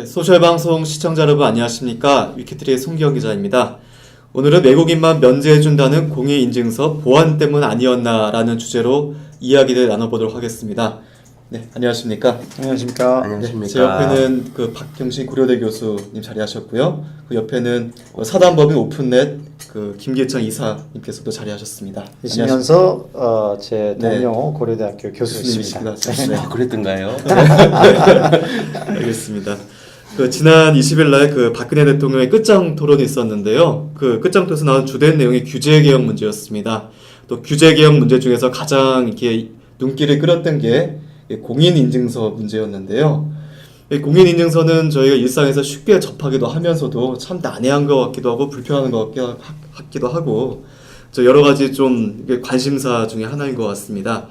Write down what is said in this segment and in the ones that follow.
소셜방송 시청자 여러분 안녕하십니까? 위키트리의 송기영 기자입니다. 오늘은 외국인만 면제해준다는 공인인증서 보안 때문 아니었나라는 주제로 이야기를 나눠보도록 하겠습니다. 네, 안녕하십니까? 안녕하십니까? 안녕하십니까? 제 옆에는 그 박경신 고려대 교수님 자리하셨고요. 그 옆에는 사단법인 오픈넷 그 김기청 이사님께서도 자리하셨습니다. 계시면서 제 동료 고려대학교 교수님이십니다. 교수님이십니다. 네. 그랬던가요? 알겠습니다. 그 지난 20일 날 그 박근혜 대통령의 끝장 토론이 있었는데요. 그 끝장 토론에서 나온 주된 내용이 규제 개혁 문제였습니다. 또 규제 개혁 문제 중에서 가장 이렇게 눈길을 끌었던 게 공인인증서 문제였는데요. 공인인증서는 저희가 일상에서 쉽게 접하기도 하면서도 참 난해한 것 같기도 하고 불편한 것 같기도 하고 여러 가지 좀 관심사 중에 하나인 것 같습니다.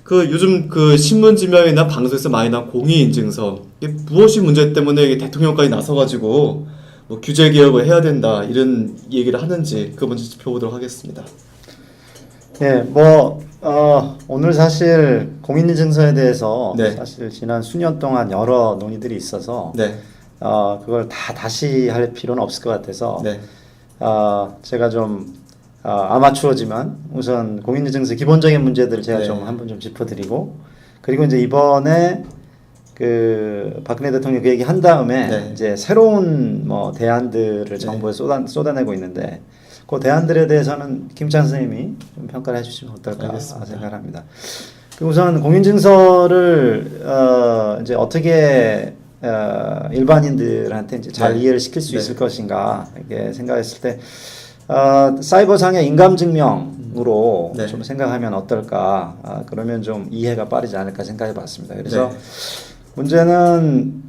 그 요즘 그 신문지명이나 방송에서 많이 나온 공인인증서 이게 무엇이 문제 때문에 대통령까지 나서가지고 뭐 규제 개혁을 해야 된다 이런 얘기를 하는지 그거 먼저 짚어보도록 하겠습니다. 네, 오늘 사실 공인인증서에 대해서 사실 지난 수년 동안 여러 논의들이 있어서 그걸 다시 할 필요는 없을 것 같아서 제가 좀 아마추어지만 우선 공인인증서 기본적인 문제들을 제가 좀 한번 좀 짚어드리고 그리고 이제 이번에 그 박근혜 대통령 그 얘기 한 다음에 이제 새로운 뭐 대안들을 정부에 쏟아내고 있는데 그 대안들에 대해서는 김찬 선생님이 좀 평가를 해주시면 어떨까 생각합니다. 우선 공인증서를 이제 어떻게 일반인들한테 이제 잘 이해를 시킬 수 있을 것인가 이렇게 생각했을 때 사이버상의 인감증명으로 좀 생각하면 어떨까 그러면 좀 이해가 빠르지 않을까 생각해봤습니다. 그래서 문제는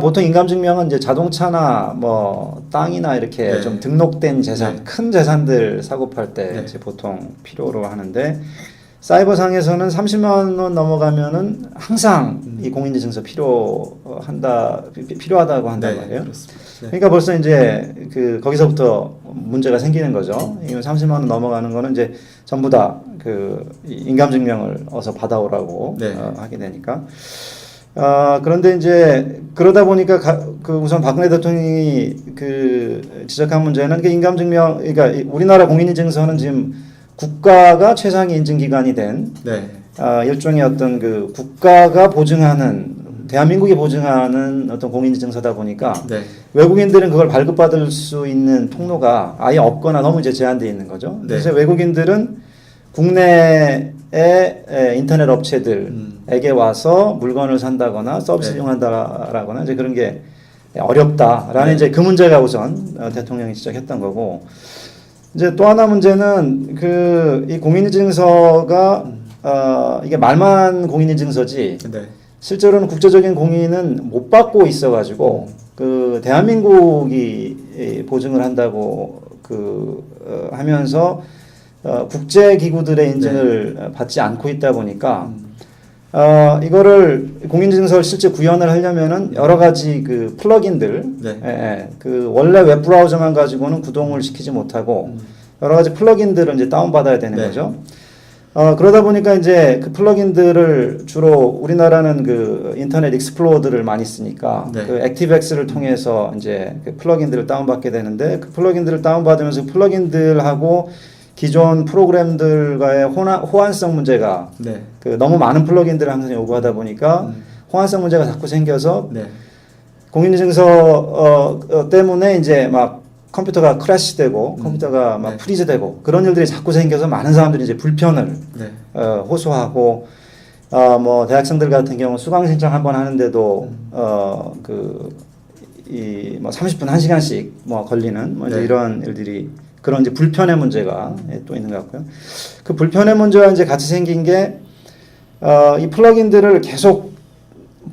보통 인감증명은 이제 자동차나 뭐 땅이나 이렇게 좀 등록된 재산, 큰 재산들 사고 팔 때 이제 보통 필요로 하는데 사이버상에서는 30만 원 넘어가면은 항상 이 공인인증서 필요하다고 한단 말이에요. 그러니까 벌써 이제 거기서부터 문제가 생기는 거죠. 이건 30만 원 넘어가는 거는 이제 전부 다 그 인감증명을 어서 받아오라고 하게 되니까. 그런데 이제 그러다 보니까 우선 박근혜 대통령이 지적한 문제는 인감증명, 그러니까 우리나라 공인인증서는 지금 국가가 최상위 인증기관이 된 일종의 어떤 국가가 보증하는 대한민국이 보증하는 어떤 공인인증서다 보니까 외국인들은 그걸 발급받을 수 있는 통로가 아예 없거나 너무 이제 제한되어 있는 거죠. 그래서 외국인들은 국내의 인터넷 업체들에게 와서 물건을 산다거나 서비스 이용한다라거나 이제 그런 게 어렵다라는 이제 그 문제가 우선 대통령이 지적했던 거고 이제 또 하나 문제는 이 공인인증서가 이게 말만 공인인증서지 실제로는 국제적인 공인은 못 받고 있어가지고 대한민국이 보증을 한다고 하면서 국제 기구들의 인증을 받지 않고 있다 보니까 이거를 공인인증서를 실제 구현을 하려면은 여러 가지 플러그인들 원래 웹브라우저만 가지고는 구동을 시키지 못하고 여러 가지 플러그인들을 이제 다운받아야 되는 거죠. 그러다 보니까 이제 그 플러그인들을 주로 우리나라는 인터넷 익스플로러들을 많이 쓰니까 액티브엑스를 통해서 이제 플러그인들을 다운받게 되는데 그 플러그인들을 다운받으면서 플러그인들하고 기존 프로그램들과의 호환성 문제가 너무 많은 플러그인들을 항상 요구하다 보니까 호환성 문제가 자꾸 생겨서 공인인증서 때문에 이제 막 컴퓨터가 크래시되고 컴퓨터가 막 프리즈되고 그런 일들이 자꾸 생겨서 많은 사람들이 이제 불편을 호소하고 뭐 대학생들 같은 경우 수강 신청 한번 하는데도 뭐 30분 1시간씩 뭐 걸리는 뭐 이제 이런 일들이 그런 이제 불편의 문제가 또 있는 것 같고요. 그 불편의 문제와 이제 같이 생긴 게 이 플러그인들을 계속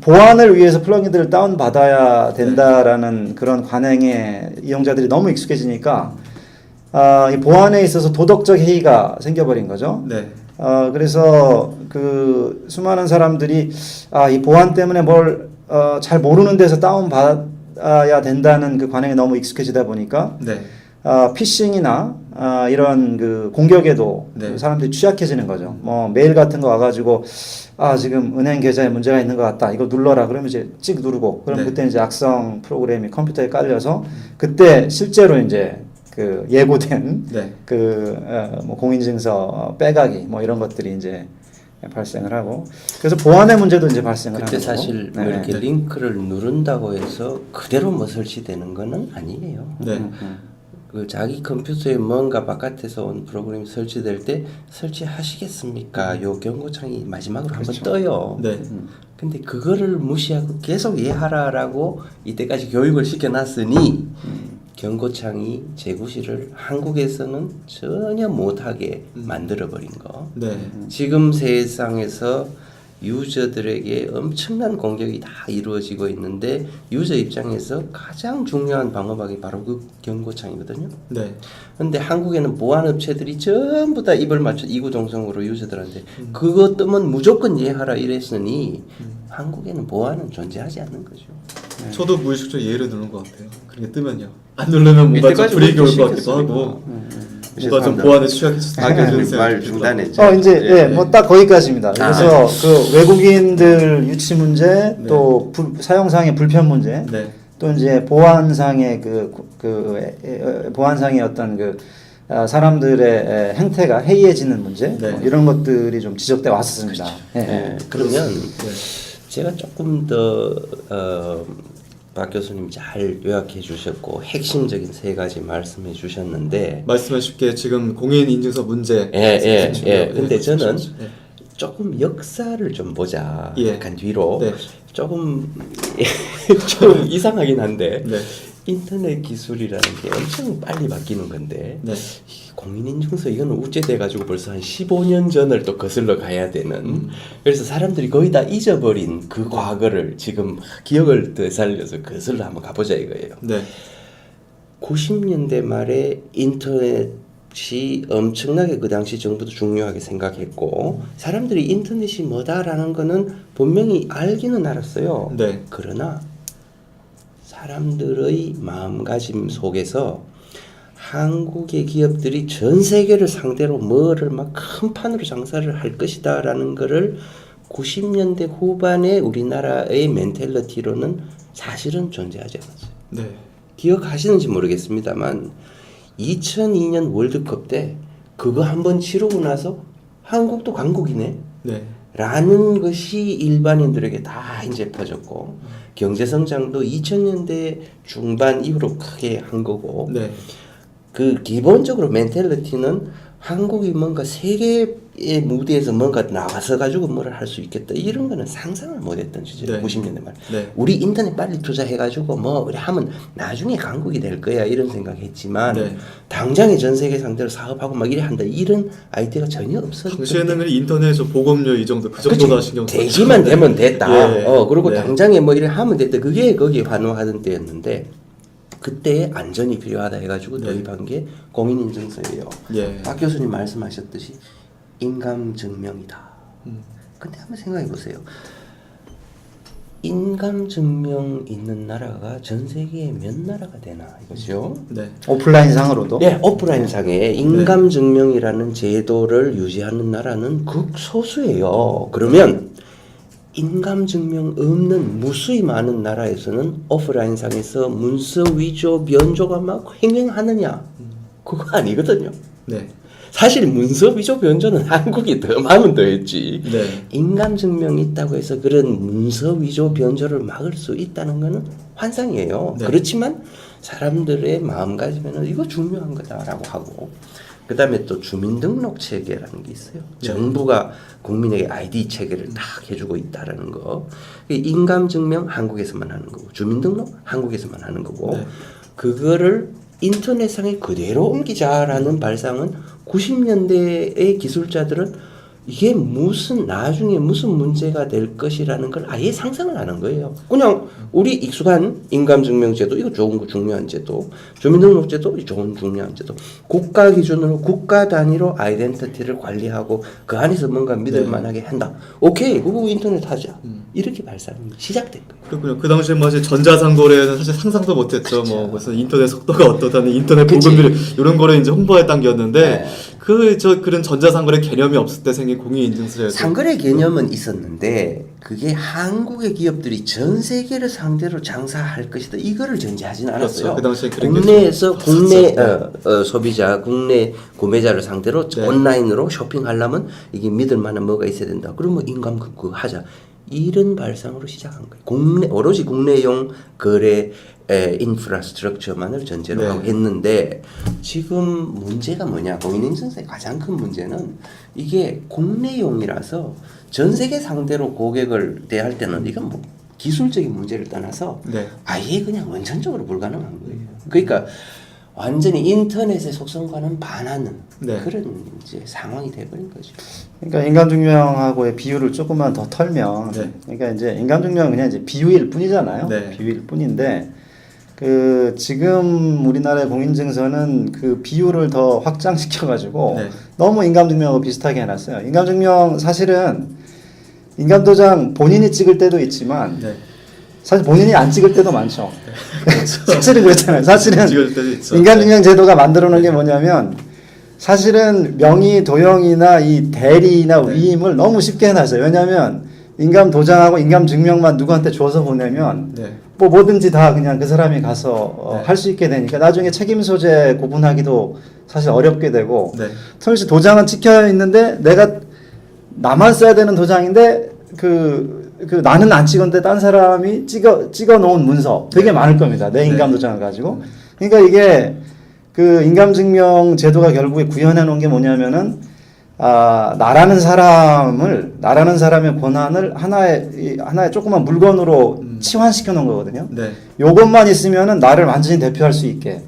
보안을 위해서 플러그인들을 다운받아야 된다라는 그런 관행에 이용자들이 너무 익숙해지니까 이 보안에 있어서 도덕적 해이가 생겨버린 거죠. 그래서 수많은 사람들이 이 보안 때문에 뭘 잘 모르는 데서 다운받아야 된다는 그 관행에 너무 익숙해지다 보니까 피싱이나 이런 그 공격에도 네. 사람들이 취약해지는 거죠. 뭐 메일 같은 거 와가지고 지금 은행 계좌에 문제가 있는 것 같다. 이거 눌러라. 그러면 이제 찍 누르고 그럼 네. 그때 이제 악성 프로그램이 컴퓨터에 깔려서 그때 실제로 이제 그 예고된 네. 뭐 공인증서 빼가기 뭐 이런 것들이 이제 발생을 하고 그래서 보안의 문제도 이제 발생을 하고 그때 사실 뭐 이렇게 네. 링크를 누른다고 해서 그대로 뭐 설치되는 거는 아니에요. 네. 그 자기 컴퓨터에 뭔가 바깥에서 온 프로그램이 설치될 때 설치하시겠습니까? 요 경고창이 마지막으로 한번 떠요. 네. 근데 그거를 무시하고 계속 이해하라라고 이때까지 교육을 시켜놨으니 경고창이 재구시를 한국에서는 전혀 못하게 만들어버린 거. 네. 지금 세상에서 유저들에게 엄청난 공격이 다 이루어지고 있는데 유저 입장에서 가장 중요한 방어막이 바로 그 경고창이거든요. 네. 근데 한국에는 보안 업체들이 전부 다 입을 맞춰 이구동성으로 유저들한테 그거 뜨면 무조건 이해하라 이랬으니 한국에는 보안은 존재하지 않는 거죠. 저도 무의식적으로 예를 누른 것 같아요. 그렇게 뜨면요. 안 누르면 뭔가 좀 불이익이 올 것 같기도 하고 뭔가 좀 보안에 취약해지는 말 중단했죠. 이제 뭐 딱 거기까지입니다. 그래서 그 외국인들 유치 문제, 네. 또 사용상의 불편 문제, 네. 또 이제 보안상의 보안상의 어떤 사람들의 행태가 해이해지는 문제, 네. 뭐 이런 것들이 좀 지적돼 왔습니다. 그러면 제가 조금 더 박 교수님 잘 요약해 주셨고 핵심적인 세 가지 말씀해 주셨는데 말씀하실게 지금 공인인증서 문제. 근데 저는 예. 조금 역사를 좀 보자. 예. 약간 뒤로 네. 조금 좀 이상하긴 한데 네. 인터넷 기술이라는 게 엄청 빨리 바뀌는 건데 네. 공인인증서 이거는 우째돼가지고 벌써 한 15년 전을 또 거슬러 가야 되는 그래서 사람들이 거의 다 잊어버린 그 과거를 지금 기억을 되살려서 거슬러 한번 가보자 이거예요. 네. 90년대 말에 인터넷이 엄청나게 그 당시 정부도 중요하게 생각했고 사람들이 인터넷이 뭐다라는 거는 분명히 알기는 알았어요. 네. 그러나 사람들의 마음가짐 속에서 한국의 기업들이 전 세계를 상대로 뭐를 막 큰 판으로 장사를 할 것이다라는 거를 90년대 후반에 우리나라의 멘탈리티로는 사실은 존재하지 않았어요. 네. 기억하시는지 모르겠습니다만 2002년 월드컵 때 그거 한번 치르고 나서 한국도 강국이네 네. 라는 것이 일반인들에게 다 이제 퍼졌고 경제 성장도 2000년대 중반 이후로 크게 한 거고 네. 그 기본적으로 멘탈리티는 한국이 뭔가 세계의 무대에서 뭔가 나가서 가지고 뭐를 할 수 있겠다 이런 거는 상상을 못했던 시절 네. 90년대 말 네. 우리 인터넷 빨리 투자해가지고 뭐 그래 하면 나중에 강국이 될 거야 이런 생각했지만 네. 당장에 전 세계 상대로 사업하고 막 이래 한다 이런 아이디어가 전혀 없었던 당시에는 인터넷 보급료 이 정도 그 정도다 신경 썼죠. 되기만 되면 됐다. 예. 그리고 네. 당장에 뭐 이래 하면 됐다. 그게 거기에 환호하던 때였는데 그때 안전이 필요하다 해가지고 네. 도입한 게 공인인증서예요. 예. 박 교수님 말씀하셨듯이 인감증명이다. 근데 한번 생각해 보세요. 인감증명 있는 나라가 전 세계에 몇 나라가 되나 이거죠? 네. 오프라인 상으로도 네, 오프라인 상에 인감증명이라는 제도를 유지하는 나라는 극소수예요. 그러면 인감증명 없는 무수히 많은 나라에서는 오프라인 상에서 문서 위조 변조가 막 횡행하느냐? 그거 아니거든요. 네. 사실 문서 위조 변조는 한국이 더 마음은 더했지. 네. 인감증명이 있다고 해서 그런 문서 위조 변조를 막을 수 있다는 것은 환상이에요. 네. 그렇지만 사람들의 마음가짐에는 이거 중요한 거다라고 하고 그 다음에 또 주민등록 체계라는 게 있어요. 네. 정부가 국민에게 아이디 체계를 딱 해주고 있다라는 거. 인감증명 한국에서만 하는 거고 주민등록 한국에서만 하는 거고 네. 그거를 인터넷상에 그대로 옮기자라는 발상은 90년대의 기술자들은 이게 나중에 무슨 문제가 될 것이라는 걸 아예 상상을 안 한 거예요. 그냥 우리 익숙한 인감증명제도 이거 좋은 거 중요한 제도, 주민등록제도 좋은 중요한 제도, 국가 기준으로 국가 단위로 아이덴티티를 관리하고 그 안에서 뭔가 믿을 만하게 한다. 오케이, 그거 인터넷 하자. 이렇게 발상이 시작된 거예요. 그렇군요. 그 당시에 뭐 사실 전자상거래는 사실 상상도 못했죠. 뭐 무슨 인터넷 속도가 어떠다는 인터넷 보급률 이런 거를 이제 홍보할 단계였는데 그런 전자상거래 개념이 없을 때 생긴 공인인증서였죠. 상거래 개념은 있었는데 그게 한국의 기업들이 전 세계를 상대로 장사할 것이다. 이거를 전제하지는 않았어요. 그렇죠. 그 당시에 그런 국내에서 국내 소비자, 국내 구매자를 상대로 온라인으로 쇼핑하려면 이게 믿을 만한 뭐가 있어야 된다. 그러면 인감 그거 하자. 이런 발상으로 시작한 거예요. 오로지 국내용 거래 인프라스트럭처만을 전제로 하고 했는데 지금 문제가 뭐냐? 공인인증서의 가장 큰 문제는 이게 국내용이라서 전 세계 상대로 고객을 대할 때는 이건 뭐 기술적인 문제를 떠나서 아예 그냥 원천적으로 불가능한 거예요. 그러니까 완전히 인터넷의 속성과는 반하는 그런 이제 상황이 돼버린 거죠. 그러니까 인감증명하고의 비율을 조금만 더 털면, 그러니까 이제 인감증명은 그냥 이제 비유일 뿐이잖아요. 비유일 뿐인데, 그 지금 우리나라의 공인증서는 그 비율을 더 확장시켜가지고 너무 인감증명하고 비슷하게 해놨어요. 인감증명 사실은 인감도장 본인이 찍을 때도 있지만. 사실 본인이 안 찍을 때도 많죠. 사실은 그렇잖아요. 사실은 인감증명 제도가 만들어 놓은 게 뭐냐면 사실은 명의 도형이나 이 대리나 위임을 너무 쉽게 해놨어요. 왜냐하면 인감도장하고 인감증명만 누구한테 줘서 보내면 뭐 뭐든지 다 그냥 그 사람이 가서 할 수 있게 되니까 나중에 책임 소재 구분하기도 사실 어렵게 되고 특히 도장은 찍혀 있는데 내가 나만 써야 되는 도장인데 그 나는 안 찍었는데 딴 사람이 찍어 놓은 문서 되게 많을 겁니다. 내 인감도장을 가지고. 그러니까 이게 그 인감증명 제도가 결국에 구현해 놓은 게 뭐냐면은 나라는 사람의 권한을 하나의 조그만 물건으로 치환시켜 놓은 거거든요. 요것만 있으면은 나를 완전히 대표할 수 있게.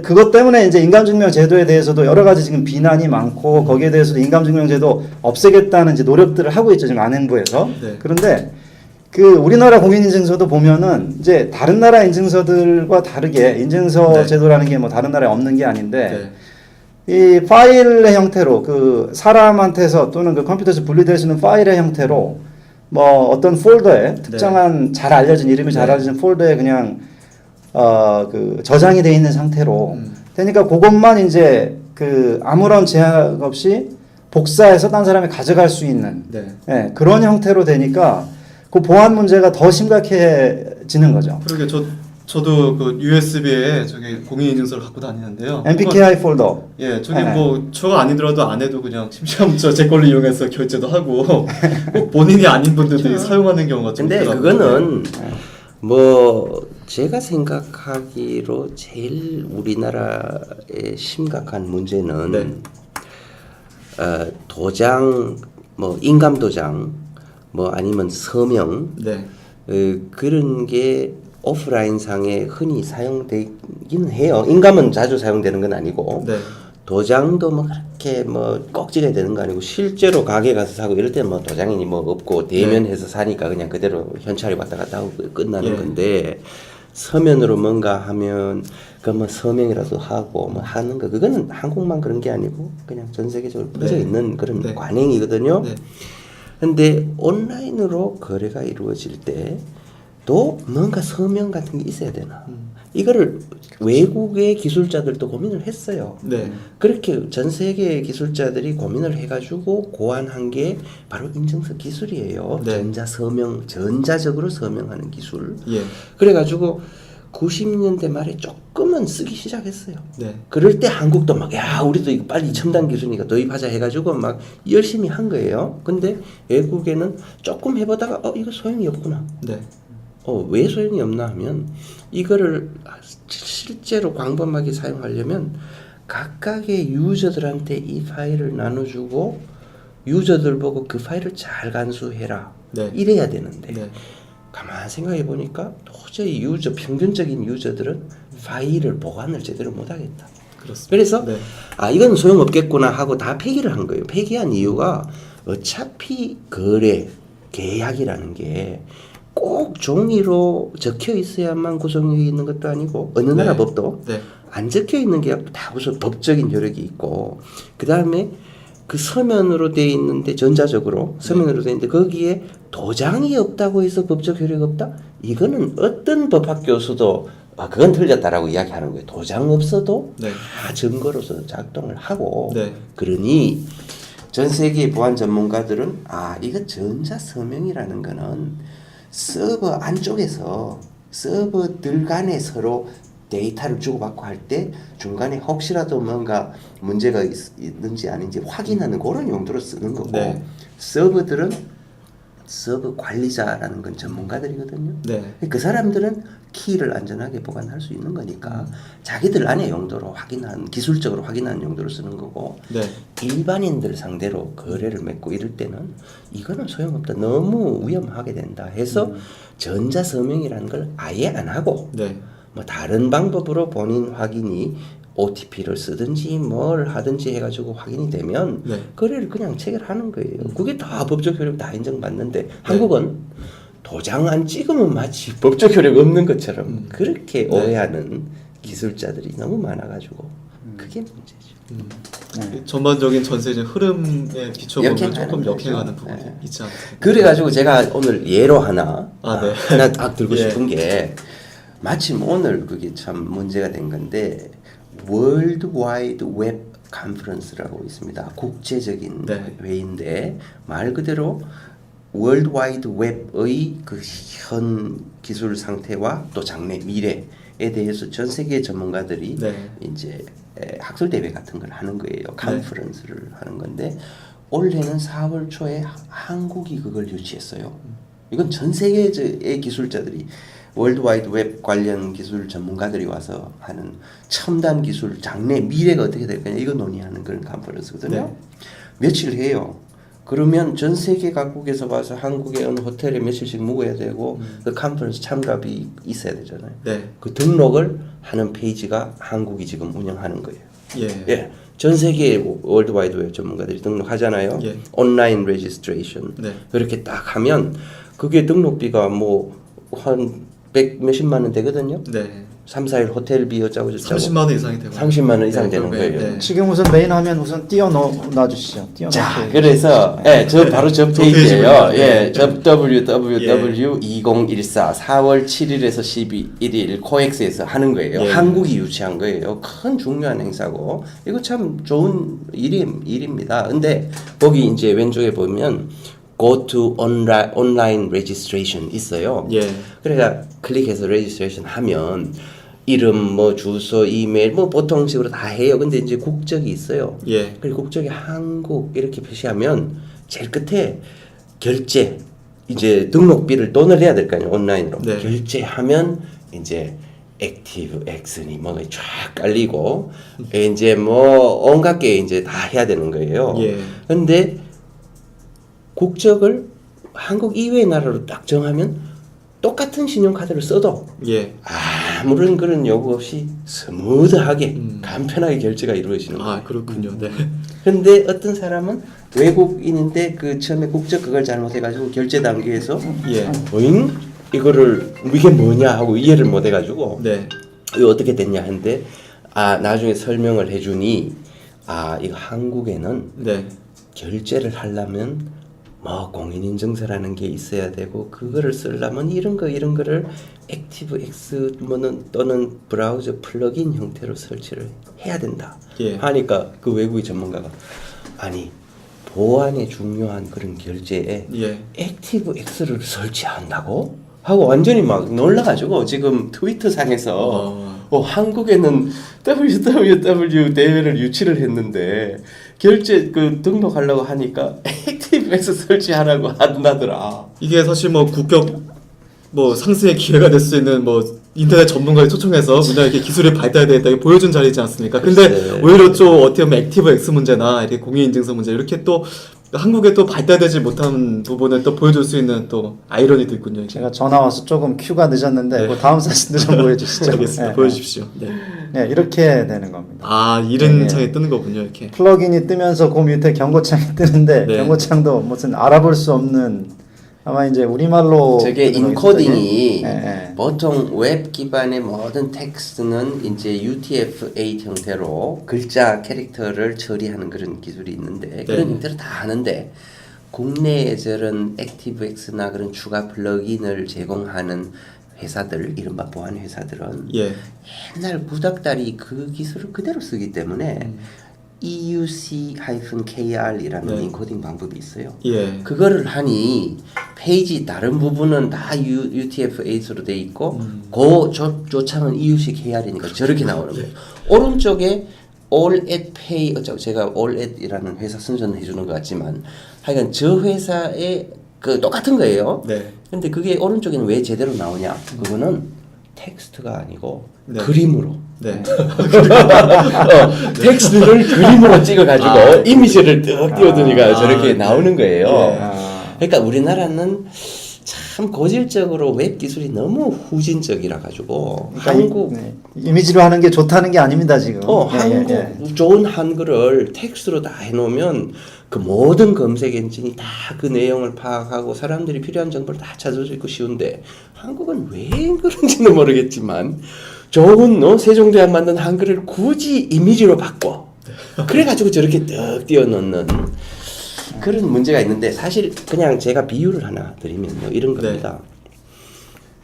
그것 때문에 이제 인감증명 제도에 대해서도 여러 가지 지금 비난이 많고 거기에 대해서도 인감증명 제도 없애겠다는 이제 노력들을 하고 있죠. 지금 안행부에서. 그런데 그 우리나라 공인인증서도 보면은 이제 다른 나라 인증서들과 다르게 인증서 제도라는 게 뭐 다른 나라에 없는 게 아닌데 이 파일의 형태로 그 사람한테서 또는 그 컴퓨터에서 분리될 수 있는 파일의 형태로 뭐 어떤 폴더에 특정한 잘 알려진 이름이 잘 알려진 폴더에 그냥 그 저장이 돼 있는 상태로 되니까 그것만 이제 그 아무런 제약 없이 복사해서 딴 사람이 가져갈 수 있는 그런 형태로 되니까 그 보안 문제가 더 심각해지는 거죠. 그러게 저도 그 USB에 저기 공인인증서를 갖고 다니는데요. MPKI 폴더. 예, 저기 뭐 저가 아니더라도 안 해도 그냥 심지어 제 걸로 이용해서 결제도 하고 꼭 본인이 아닌 분들이 사용하는 경우가 좀 근데 있더라고요. 그거는 뭐 제가 생각하기로 제일 우리나라의 심각한 문제는 도장, 뭐 인감도장, 뭐 아니면 서명 그런 게 오프라인 상에 흔히 사용되긴 해요. 인감은 자주 사용되는 건 아니고 도장도 뭐 그렇게 뭐 꼭 찍어야 되는 거 아니고 실제로 가게 가서 사고 이럴 때는 뭐 도장이 뭐 없고 대면해서 사니까 그냥 그대로 현찰이 왔다 갔다 하고 끝나는 건데 서면으로 뭔가 하면 그 뭐 서명이라도 하고 뭐 하는 거 그거는 한국만 그런 게 아니고 그냥 전 세계적으로 퍼져 있는 그런 관행이거든요. 근데 온라인으로 거래가 이루어질 때도 뭔가 서명 같은 게 있어야 되나? 이거를 외국의 기술자들도 고민을 했어요. 그렇게 전 세계의 기술자들이 고민을 해가지고 고안한 게 바로 인증서 기술이에요. 전자적으로 서명하는 기술. 그래가지고 90년대 말에 조금은 쓰기 시작했어요. 그럴 때 한국도 막 야 우리도 이거 빨리 첨단 기술이니까 도입하자 해가지고 막 열심히 한 거예요. 근데 외국에는 조금 해보다가 이거 소용이 없구나. 왜 소용이 없나 하면 이거를 실제로 광범하게 사용하려면 각각의 유저들한테 이 파일을 나눠주고 유저들 보고 그 파일을 잘 간수해라 이래야 되는데 가만 생각해 보니까 도저히 평균적인 유저들은 파일을 보관을 제대로 못하겠다. 그래서 이건 소용없겠구나 하고 다 폐기를 한 거예요. 폐기한 이유가 어차피 거래 계약이라는 게 꼭 종이로 적혀 있어야만 구성력이 있는 것도 아니고 어느 나라 네. 법도 네. 안 적혀 있는 계약도 다 무슨 법적인 효력이 있고 그 다음에 그 서면으로 돼 있는데 전자적으로 서면으로 돼 있는데 거기에 도장이 없다고 해서 법적 효력이 없다? 이거는 어떤 법학 교수도 그건 틀렸다라고 이야기하는 거예요. 도장 없어도 네. 다 증거로서 작동을 하고 네. 그러니 전 세계 보안 전문가들은 이거 전자 서명이라는 거는 서버 안쪽에서 서버들 간에 서로 데이터를 주고받고 할 때 중간에 혹시라도 뭔가 문제가 있는지 아닌지 확인하는 그런 용도로 쓰는 거고 네. 서버들은 서버 관리자라는 건 전문가들이거든요. 네. 그 사람들은 키를 안전하게 보관할 수 있는 거니까 자기들 안의 용도로 기술적으로 확인하는 용도로 쓰는 거고 네. 일반인들 상대로 거래를 맺고 이럴 때는 이거는 소용없다. 너무 위험하게 된다 해서 전자서명이라는 걸 아예 안 하고 네. 뭐 다른 방법으로 본인 확인이 OTP를 쓰든지 뭘 하든지 해가지고 확인이 되면 네. 거래를 그냥 체결하는 거예요. 그게 다 법적 효력 다 인정받는데 한국은 도장 안 찍으면 마치 법적 효력 없는 것처럼 그렇게 오해하는 기술자들이 너무 많아가지고 그게 문제죠. 전반적인 전세적 흐름에 비춰보면 역행하는 조금 거죠. 역행하는 부분이 네. 있지 않습니까? 그래가지고 제가 오늘 예로 하나 네. 하나 딱 들고 예. 싶은 게 마침 오늘 그게 참 문제가 된 건데 월드 와이드 웹 컨퍼런스라고 있습니다. 국제적인 네. 회의인데 말 그대로 월드 와이드 웹의 그 현 기술 상태와 또 장래 미래에 대해서 전 세계 전문가들이 네. 이제 학술 대회 같은 걸 하는 거예요. 컨퍼런스를 하는 건데 올해는 4월 초에 한국이 그걸 유치했어요. 이건 전 세계의 기술자들이 월드와이드 웹 관련 기술 전문가들이 와서 하는 첨단 기술 장래 미래가 어떻게 될 거냐 이거 논의하는 그런 컨퍼런스거든요. 네. 며칠 해요. 그러면 전 세계 각국에서 와서 한국의 어느 호텔에 며칠씩 묵어야 되고 그 컨퍼런스 참가비 있어야 되잖아요. 네. 그 등록을 하는 페이지가 한국이 지금 운영하는 거예요. 예. 예. 전 세계 월드와이드 웹 전문가들이 등록하잖아요. 예. 온라인 레지스트레이션. 네. 그렇게 딱 하면 그게 등록비가 뭐 한 100 몇십만 원 되거든요. 네. 3, 4일 호텔비 어쩌고 저쩌고 30만 원 이상이 되고 30만 원 이상 되는 그러면, 거예요. 네. 지금 우선 메인 화면 우선 띄워놔 주시죠. 자, 그래서 바로 저 저 페이지예요. 페이지군요. 예, 네. www.2014 4월 7일에서 12일 코엑스에서 하는 거예요. 예. 한국이 유치한 거예요. 큰 중요한 행사고 이거 참 좋은 일입니다. 근데 거기 이제 왼쪽에 보면 Go to online registration 있어요. 예. 그러니까 클릭해서 registration 하면 이름, 뭐 주소, 이메일, 뭐 보통 식으로 다 해요. 근데 이제 국적이 있어요. 예. 그리고 국적이 한국 이렇게 표시하면 제일 끝에 결제 이제 등록비를 돈을 내야 될 거 아니에요. 온라인으로 네. 결제하면 이제 액티브 액슨이 뭐 쫙 깔리고 이제 뭐 온갖 게 이제 다 해야 되는 거예요. 예. 근데 국적을 한국 이외의 나라로 딱 정하면 똑같은 신용카드를 써도 예. 아무런 그런 요구 없이 스무드하게 간편하게 결제가 이루어지는 거예요. 아, 그렇군요. 네. 근데 어떤 사람은 외국인인데 그 처음에 국적 그걸 잘못해가지고 결제 단계에서 예. 어잉? 이거를 이게 뭐냐 하고 이해를 못해가지고 네. 이거 어떻게 됐냐 했는데 나중에 설명을 해주니 이거 한국에는 네. 결제를 하려면 뭐 공인인증서라는 게 있어야 되고 그거를 쓰려면 이런 거를 액티브엑스 또는 브라우저 플러그인 형태로 설치를 해야 된다 예. 하니까 그 외국의 전문가가 아니 보안에 중요한 그런 결제에 예. 액티브엑스를 설치한다고? 하고 완전히 막 놀라가지고 지금 트위터 상에서 한국에는 WWW 대회를 유치를 했는데 결제 그 등록하려고 하니까 액티브엑스 설치하라고 한다더라. 이게 사실 뭐 국격 뭐 상승의 기회가 될 수 있는 뭐 인터넷 전문가를 초청해서 우리나라 이렇게 기술이 발달되었다 보여준 자리지 않습니까? 근데 글쎄. 오히려 좀 어떻게 보면 액티브 X 문제나 이렇게 공인인증서 문제 이렇게 또 한국에 또 발달되지 못한 부분을 또 보여줄 수 있는 또 아이러니도 있군요. 이게. 제가 전화 와서 조금 큐가 늦었는데 네. 그 다음 사진도 좀 보여주시죠. 알겠습니다. 네, 보여주십시오. 네. 네, 이렇게 되는 겁니다. 아, 이런 네. 창이 뜨는 거군요. 이렇게. 플러그인이 뜨면서 그 밑에 경고창이 뜨는데 네. 경고창도 무슨 알아볼 수 없는 아마 이제 우리말로 저게 뜨는 인코딩이 거겠죠? 네. 보통 웹 기반의 모든 텍스트는 이제 UTF-8 형태로 글자 캐릭터를 처리하는 그런 기술이 있는데 그런 형태로 다 하는데 국내에 저런 액티브엑스나 그런 추가 플러그인을 제공하는 회사들, 이른바 보안 회사들은 예. 옛날 구닥다리 그 기술을 그대로 쓰기 때문에 EUC-KR이라는 네. 인코딩 방법이 있어요. 예. 그거를 하니 페이지 다른 부분은 다 UTF-8으로 돼 있고 그 조창은 EUC-KR이니까 저렇게 나오는 거예요. 오른쪽에 All at Pay, 제가 All at이라는 회사 선전을 해주는 것 같지만 하여간 저 회사의 그 똑같은 거예요. 네. 근데 그게 오른쪽에는 왜 제대로 나오냐? 그거는 텍스트가 아니고 네. 그림으로. 네. 텍스트를 그림으로 찍어가지고 이미지를 뜩 띄워두니까 저렇게 네. 나오는 거예요. 예. 그러니까 우리나라는 참 고질적으로 웹 기술이 너무 후진적이라 가지고 그러니까 한국 이미지로 하는 게 좋다는 게 아닙니다 지금. 한국 좋은 한글을 텍스트로 다 해놓으면 그 모든 검색 엔진이 다 그 내용을 파악하고 사람들이 필요한 정보를 다 찾을 수 있고 쉬운데 한국은 왜 그런지는 모르겠지만 좋은 세종대왕 만든 한글을 굳이 이미지로 바꿔 그래가지고 저렇게 뜩 띄워놓는 그런 문제가 있는데 사실 그냥 제가 비유를 하나 드리면요 이런 겁니다.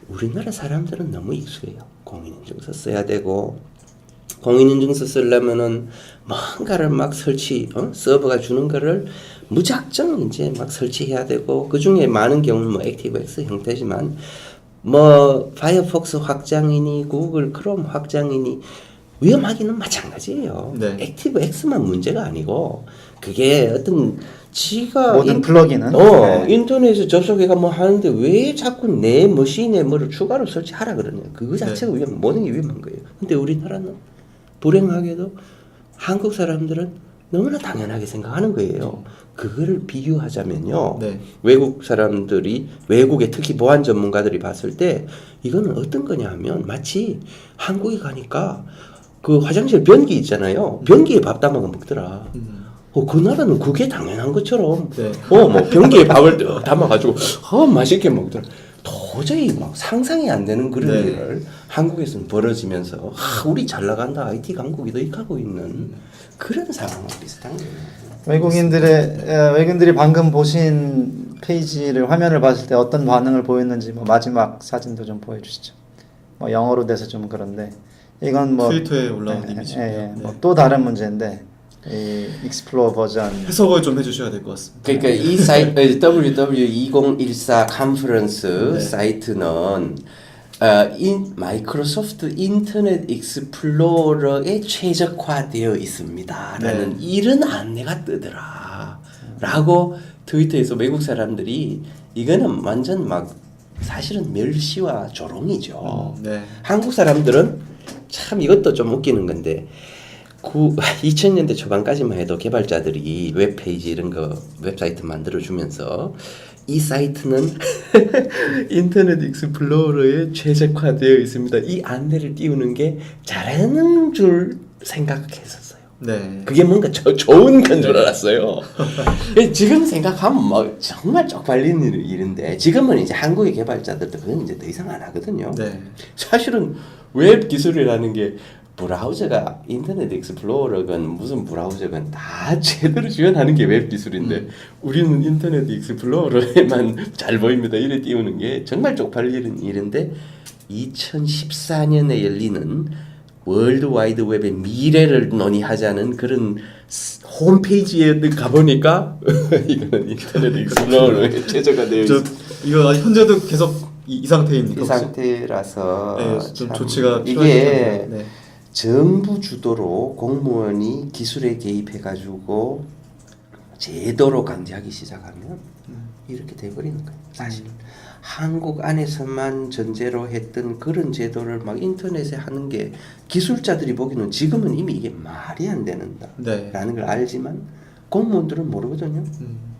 우리나라 사람들은 너무 익숙해요. 공인인증서 써야 되고 공인인증서 쓰려면은 뭔가를 막 서버가 주는 거를 무작정 이제 막 설치해야 되고 그 중에 많은 경우는 뭐 액티브엑스 형태지만 뭐 파이어폭스 확장이니 구글 크롬 확장이니 위험하기는 마찬가지예요. 네. 액티브엑스만 문제가 아니고 그게 어떤 지가 모든 플러그인은 인터넷에 접속해가 뭐 하는데 왜 자꾸 내 머신에 뭐를 추가로 설치하라 그러냐. 그거 자체가 모든 게 위험한 거예요. 근데 우리나라는 불행하게도 한국 사람들은 너무나 당연하게 생각하는 거예요. 그거를 비교하자면요. 네. 외국 사람들이 외국의 특히 보안 전문가들이 봤을 때 이거는 어떤 거냐 하면 마치 한국에 가니까 그 화장실 변기 있잖아요. 변기에 밥 담아서 먹더라. 그 나라는 그게 당연한 것처럼 네. 뭐 변기에 밥을 담아가지고 맛있게 먹더라. 도저히 막 상상이 안 되는 그런 네. 일을 한국에서는 벌어지면서 우리 잘 나간다 IT 강국이 도입하고 있는 그런 상황과 비슷한 거예요. 외국인들이 방금 보신 페이지를 화면을 봤을 때 어떤 반응을 보였는지 뭐 마지막 사진도 좀 보여주시죠. 뭐 영어로 돼서 좀 그런데 이건 뭐 트위터에 올라온 이미지입니다. 뭐 또 다른 문제인데 이 익스플로어 버전 해석을 좀 해주셔야 될 것 같습니다. 그러니까 이 사이트 WW2014 컨퍼런스 네. 사이트는 마이크로소프트 인터넷 익스플로러에 최적화되어 있습니다라는 이런 안내가 뜨더라 라고 트위터에서 외국 사람들이 이거는 완전 막 사실은 멸시와 조롱이죠. 네. 한국 사람들은 참 이것도 좀 웃기는 건데 2000년대 초반까지만 해도 개발자들이 웹페이지 이런 거 웹사이트 만들어주면서 이 사이트는 인터넷 익스플로러에 최적화되어 있습니다. 이 안내를 띄우는 게 잘하는 줄 생각했었어요. 네. 그게 뭔가 좋은 건 줄 알았어요. 지금 생각하면 뭐 정말 쪽팔리는 일인데 지금은 이제 한국의 개발자들도 그건 이제 더 이상 안 하거든요. 네. 사실은 웹 기술이라는 게 브라우저가 인터넷 익스플로러건 무슨 브라우저건 다 제대로 지원하는 게 웹 기술인데 우리는 인터넷 익스플로러에만 잘 보입니다. 이래 띄우는 게 정말 쪽팔리는 일인데 2014년에 열리는 월드 와이드 웹의 미래를 논의하자는 그런 홈페이지에 가보니까 이거는 인터넷 익스플로러에 최저가 되어 있습니다. 이거 현재도 계속 이 상태입니까? 이 상태라서 네, 좀 조치가 이게 네. 정부 주도로 공무원이 기술에 개입해가지고 제도로 강제하기 시작하면 이렇게 돼버리는 거예요. 사실 한국 안에서만 전제로 했던 그런 제도를 막 인터넷에 하는 게 기술자들이 보기는 지금은 이미 이게 말이 안 된다라는 걸 알지만 공무원들은 모르거든요.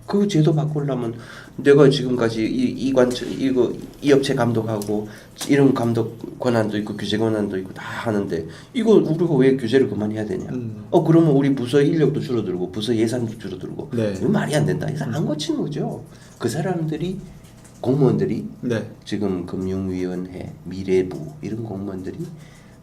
그 제도 바꾸려면 내가 지금까지 이 관점 이거 이 업체 감독하고 이런 감독 권한도 있고 규제 권한도 있고 다 하는데 이거 우리가 왜 규제를 그만해야 되냐? 그러면 우리 부서 인력도 줄어들고 부서 예산도 줄어들고 네. 이거 말이 안 된다. 이거 안 고치는 거죠. 그 사람들이 공무원들이 네. 지금 금융위원회, 미래부 이런 공무원들이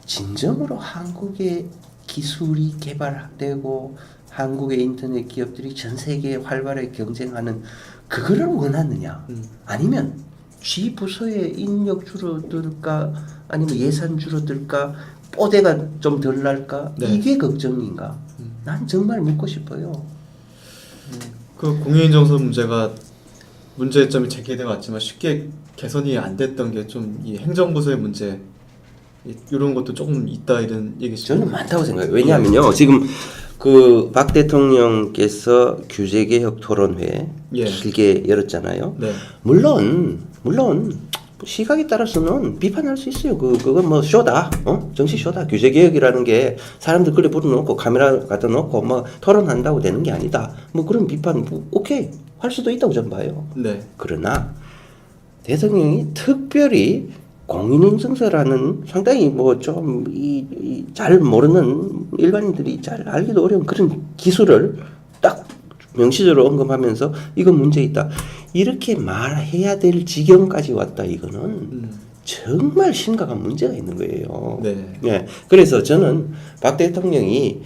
진정으로 한국의 기술이 개발되고 한국의 인터넷 기업들이 전 세계에 활발하게 경쟁하는 그거를 원하느냐? 아니면 쥐 부서의 인력 줄어들까? 아니면 예산 줄어들까? 뽀대가 좀 덜 날까? 네. 이게 걱정인가? 난 정말 묻고 싶어요. 그 공인인증서 문제가 문제점이 제기돼 왔지만 쉽게 개선이 안 됐던 게 좀 이 행정부서의 문제 이런 것도 조금 있다 이런 얘기시죠? 저는 많다고 생각해요. 왜냐하면요, 지금 그 박 대통령께서 규제개혁 토론회 예. 길게 열었잖아요. 네. 물론 시각에 따라서는 비판할 수 있어요. 그건 뭐 쇼다, 정치 쇼다. 규제개혁이라는 게 사람들 끌려 불러놓고 카메라 갖다 놓고 뭐 토론한다고 되는 게 아니다. 뭐 그런 비판 오케이 할 수도 있다고 저는 봐요. 네. 그러나 대통령이 특별히 공인인증서라는 상당히 뭐 좀 잘 모르는 일반인들이 잘 알기도 어려운 그런 기술을 딱 명시적으로 언급하면서 이건 문제 있다 이렇게 말해야 될 지경까지 왔다. 이거는 정말 심각한 문제가 있는 거예요. 네. 예. 그래서 저는 박 대통령이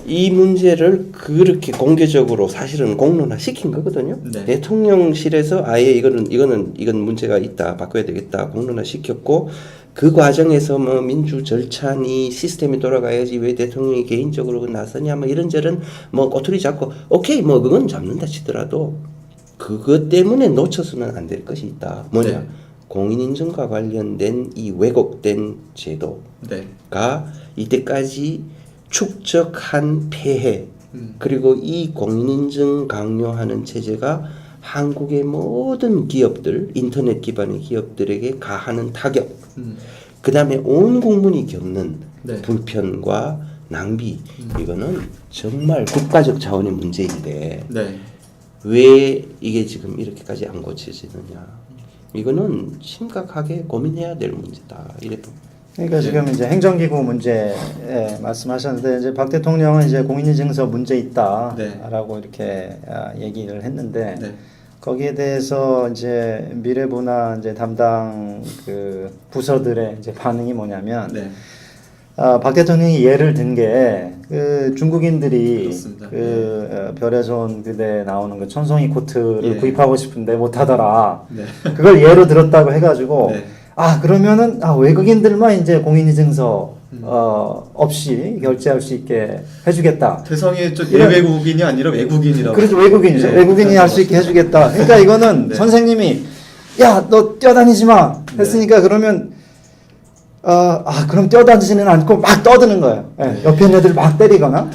이 문제를 그렇게 공개적으로 사실은 공론화 시킨 거거든요. 네. 대통령실에서 아예 이건 문제가 있다, 바꿔야 되겠다 공론화 시켰고 그 과정에서 뭐 민주 절차니 시스템이 돌아가야지 왜 대통령이 개인적으로 나서냐 뭐 이런저런 뭐 꼬투리 잡고 오케이 뭐 그건 잡는다 치더라도 그것 때문에 놓쳐서는 안 될 것이 있다. 뭐냐? 네. 공인인증과 관련된 이 왜곡된 제도가 네. 이때까지 축적한 폐해 그리고 이 공인인증 강요하는 체제가 한국의 모든 기업들 인터넷 기반의 기업들에게 가하는 타격 그 다음에 온 국민이 겪는 네. 불편과 낭비 이거는 정말 국가적 차원의 문제인데 네. 왜 이게 지금 이렇게까지 안 고쳐지느냐 이거는 심각하게 고민해야 될 문제다 이래 봅니다. 그러니까 지금 이제 행정기구 문제 말씀하셨는데 이제 박 대통령은 이제 공인인증서 문제 있다라고 이렇게 얘기를 했는데 네. 거기에 대해서 이제 미래부나 이제 담당 그 부서들의 이제 반응이 뭐냐면 네. 박 대통령이 예를 든 게 그 중국인들이 그렇습니다. 그 별에손 그대 나오는 그 천송이 코트를 예. 구입하고 싶은데 못 하더라. 네. 그걸 예로 들었다고 해가지고 네. 그러면은 외국인들만 이제 공인인증서 없이 결제할 수 있게 해주겠다. 대상이 좀 이런- 예외국인이 아니라 외국인이라고. 그렇죠. 외국인이죠. 네. 외국인이 할 수 있게 해주겠다. 그러니까 이거는 네. 선생님이 야, 너 뛰어다니지 마 했으니까 그러면 그럼 뛰어다니지는 않고 막 떠드는 거예요. 예, 옆에 있는 애들 막 때리거나.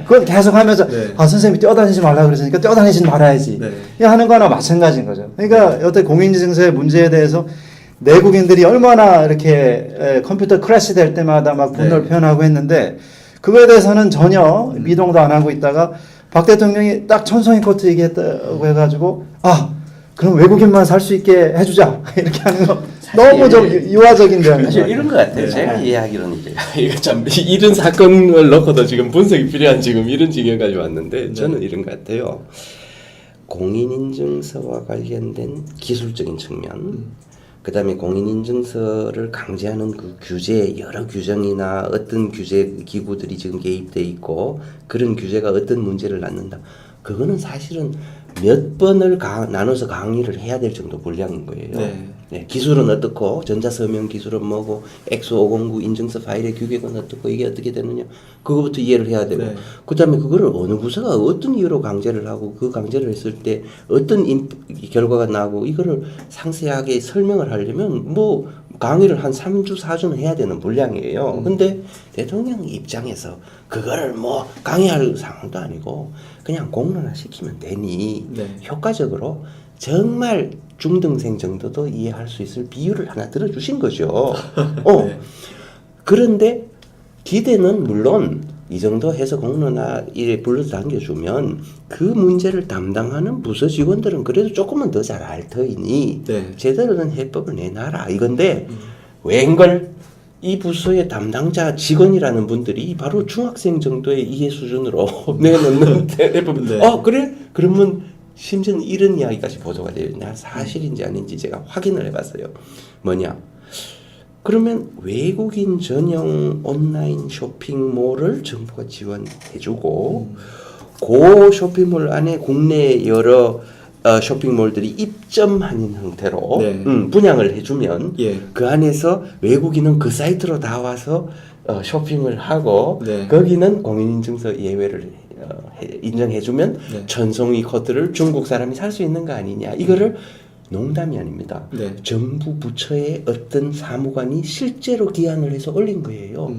그건 계속 하면서 네. 선생님이 뛰어다니지 말라 그랬으니까 뛰어다니지 말아야지. 네. 이 하는 거나 마찬가지인 거죠. 그러니까 여태 공인인증서의 문제에 대해서 내국인들이 얼마나 이렇게 컴퓨터 크래시 될 때마다 막 분노를 네. 표현하고 했는데 그거에 대해서는 전혀 미동도 안 하고 있다가 박 대통령이 딱 천송이 코트 얘기했다고 해가지고 그럼 외국인만 살 수 있게 해주자 이렇게 하는 거 너무 좀 유화적인 대응인 것 사실 같아요. 이런 것 같아요. 네. 제가 이해하기로는 이제 이거 참 이런 사건을 놓고도 지금 분석이 필요한 지금 이런 지경까지 왔는데 저는 이런 것 같아요. 공인인증서와 관련된 기술적인 측면, 그 다음에 공인인증서를 강제하는 그 규제, 여러 규정이나 어떤 규제 기구들이 지금 개입돼 있고 그런 규제가 어떤 문제를 낳는다. 그거는 사실은 몇 번을 나눠서 강의를 해야 될 정도 분량인 거예요. 네. 네, 기술은 어떻고 전자서명 기술은 뭐고 엑소 509 인증서 파일의 규격은 어떻고 이게 어떻게 되느냐 그거부터 이해를 해야 되고 네. 그다음에 그거를 어느 부서가 어떤 이유로 강제를 하고 그 강제를 했을 때 어떤 결과가 나고 이거를 상세하게 설명을 하려면 뭐 강의를 한 3주 4주는 해야 되는 분량이에요. 근데 대통령 입장에서 그거를 뭐 강의할 상황도 아니고 그냥 공론화 시키면 되니 네. 효과적으로 정말 중등생 정도도 이해할 수 있을 비유를 하나 들어주신 거죠. 네. 그런데 기대는 물론 이 정도 해서 공론화 일에 불러서 당겨주면 그 문제를 담당하는 부서 직원들은 그래도 조금은 더 잘 알 터이니 네. 제대로 된 해법을 내놔라 이건데 웬걸 이 부서의 담당자 직원이라는 분들이 바로 중학생 정도의 이해 수준으로 내놓는 해법을 네. 그래? 그러면 심지어는 이런 이야기까지 보도가 되어 있나 사실인지 아닌지 제가 확인을 해봤어요. 뭐냐? 그러면 외국인 전용 온라인 쇼핑몰을 정부가 지원해주고 그 쇼핑몰 안에 국내 여러 쇼핑몰들이 입점하는 형태로 네. 분양을 해주면 예. 그 안에서 외국인은 그 사이트로 다 와서 쇼핑을 하고 네. 거기는 공인인증서 예외를 인정해주면 네. 전송이 코드를 중국 사람이 살 수 있는 거 아니냐 이거를 농담이 아닙니다. 네. 정부 부처의 어떤 사무관이 실제로 기한을 해서 올린 거예요.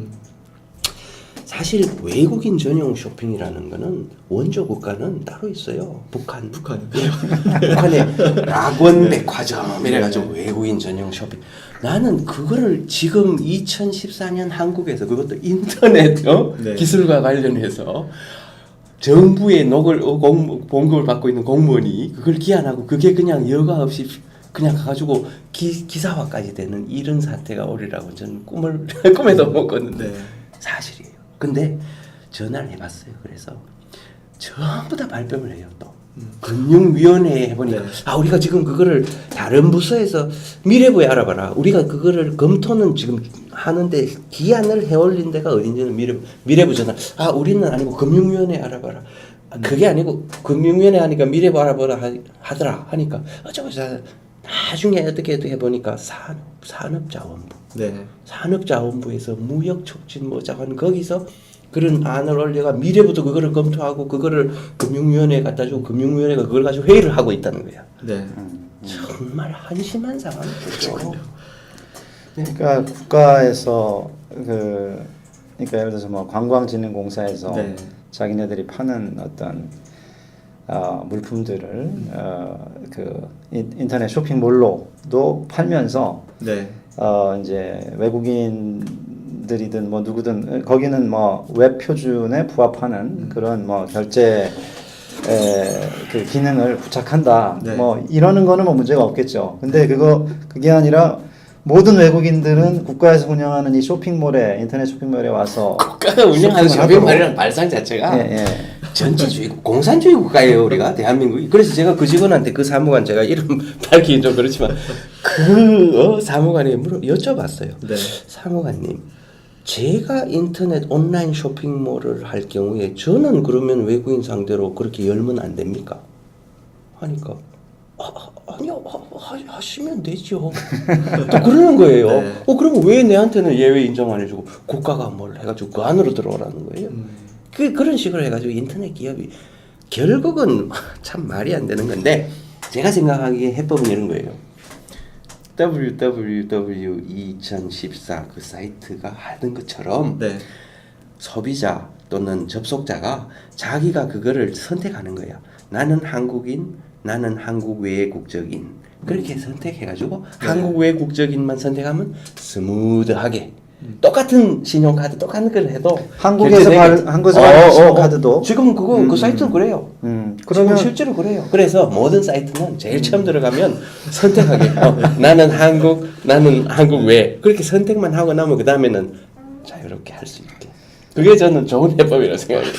사실 외국인 전용 쇼핑이라는 거는 원조 국가는 따로 있어요. 북한. 북한의 락원 백화점 이래가지고 외국인 전용 쇼핑. 나는 그거를 지금 2014년 한국에서 그것도 인터넷 네. 기술과 관련해서 정부의 봉급을 받고 있는 공무원이 그걸 기한하고 그게 그냥 여과 없이 그냥 가가지고 기사화까지 되는 이런 사태가 오리라고 저는 꿈에도 못 꿨는데 네. 사실이에요. 근데 전화를 해봤어요. 그래서 전부 다 발뺌을 해요. 또 금융위원회에 해보니까 우리가 지금 그거를 다른 부서에서 미래부에 알아봐라. 우리가 그거를 검토는 지금 하는데 기한을 해올린 데가 어딘지는 미래부 전화. 우리는 아니고 금융위원회 알아봐라. 그게 아니고 금융위원회 하니까 미래부 알아보라 하더라 하니까 어쩌고저쩌고 나중에 어떻게 해보니까 산업자원부. 네. 산업자원부에서 무역촉진 뭐자고 거기서 그런 안을 올려가 미래부터 그거를 검토하고 그거를 금융위원회에 갖다 주고 금융위원회가 그걸 가지고 회의를 하고 있다는 거야. 네. 정말 한심한 상황이죠. 그러니까 국가에서 그러니까 예를 들어서 뭐 관광진흥공사에서 네. 자기네들이 파는 어떤 물품들을 그 인터넷 쇼핑몰로도 팔면서 네. 이제 외국인들이든 뭐 누구든 거기는 뭐 웹 표준에 부합하는 그런 뭐 결제 그 기능을 부착한다. 네. 뭐 이러는 거는 뭐 문제가 없겠죠. 근데 그게 아니라 모든 외국인들은 국가에서 운영하는 이 쇼핑몰에 인터넷 쇼핑몰에 와서 국가가 운영하는 쇼핑몰이라는 발상 자체가 전체주의 공산주의 국가예요. 우리가 대한민국이. 그래서 제가 그 직원한테 그 사무관 제가 이름 밝히긴 좀 그렇지만 그 사무관에 여쭤봤어요. 네. 사무관님, 제가 인터넷 온라인 쇼핑몰을 할 경우에 저는 그러면 외국인 상대로 그렇게 열면 안 됩니까? 하니까 아니요 하시면 되죠. 또 그러는 거예요. 네. 그러면 왜 내한테는 예외 인정 안 해주고 국가가 뭘 해가지고 그 안으로 들어오라는 거예요. 그런 식으로 해가지고 인터넷 기업이 결국은 참 말이 안 되는 건데 제가 생각하기에 해법은 이런 거예요. www.2014 그 사이트가 하던 것처럼 네. 소비자 또는 접속자가 자기가 그거를 선택하는 거야. 나는 한국인, 나는 한국 외의 국적인. 그렇게 선택해가지고 한국 외의 국적인만 선택하면 스무드하게 똑같은 신용카드 똑같은 걸 해도 한국에서 한국에서 신용카드도 지금 그 사이트는 그래요. 그러면 실제로 그래요. 그래서 모든 사이트는 제일 처음 들어가면 선택하게 나는 한국 외 그렇게 선택만 하고 나면 그 다음에는 자유롭게 할 수 있게. 그게 저는 좋은 해법이라고 생각해요.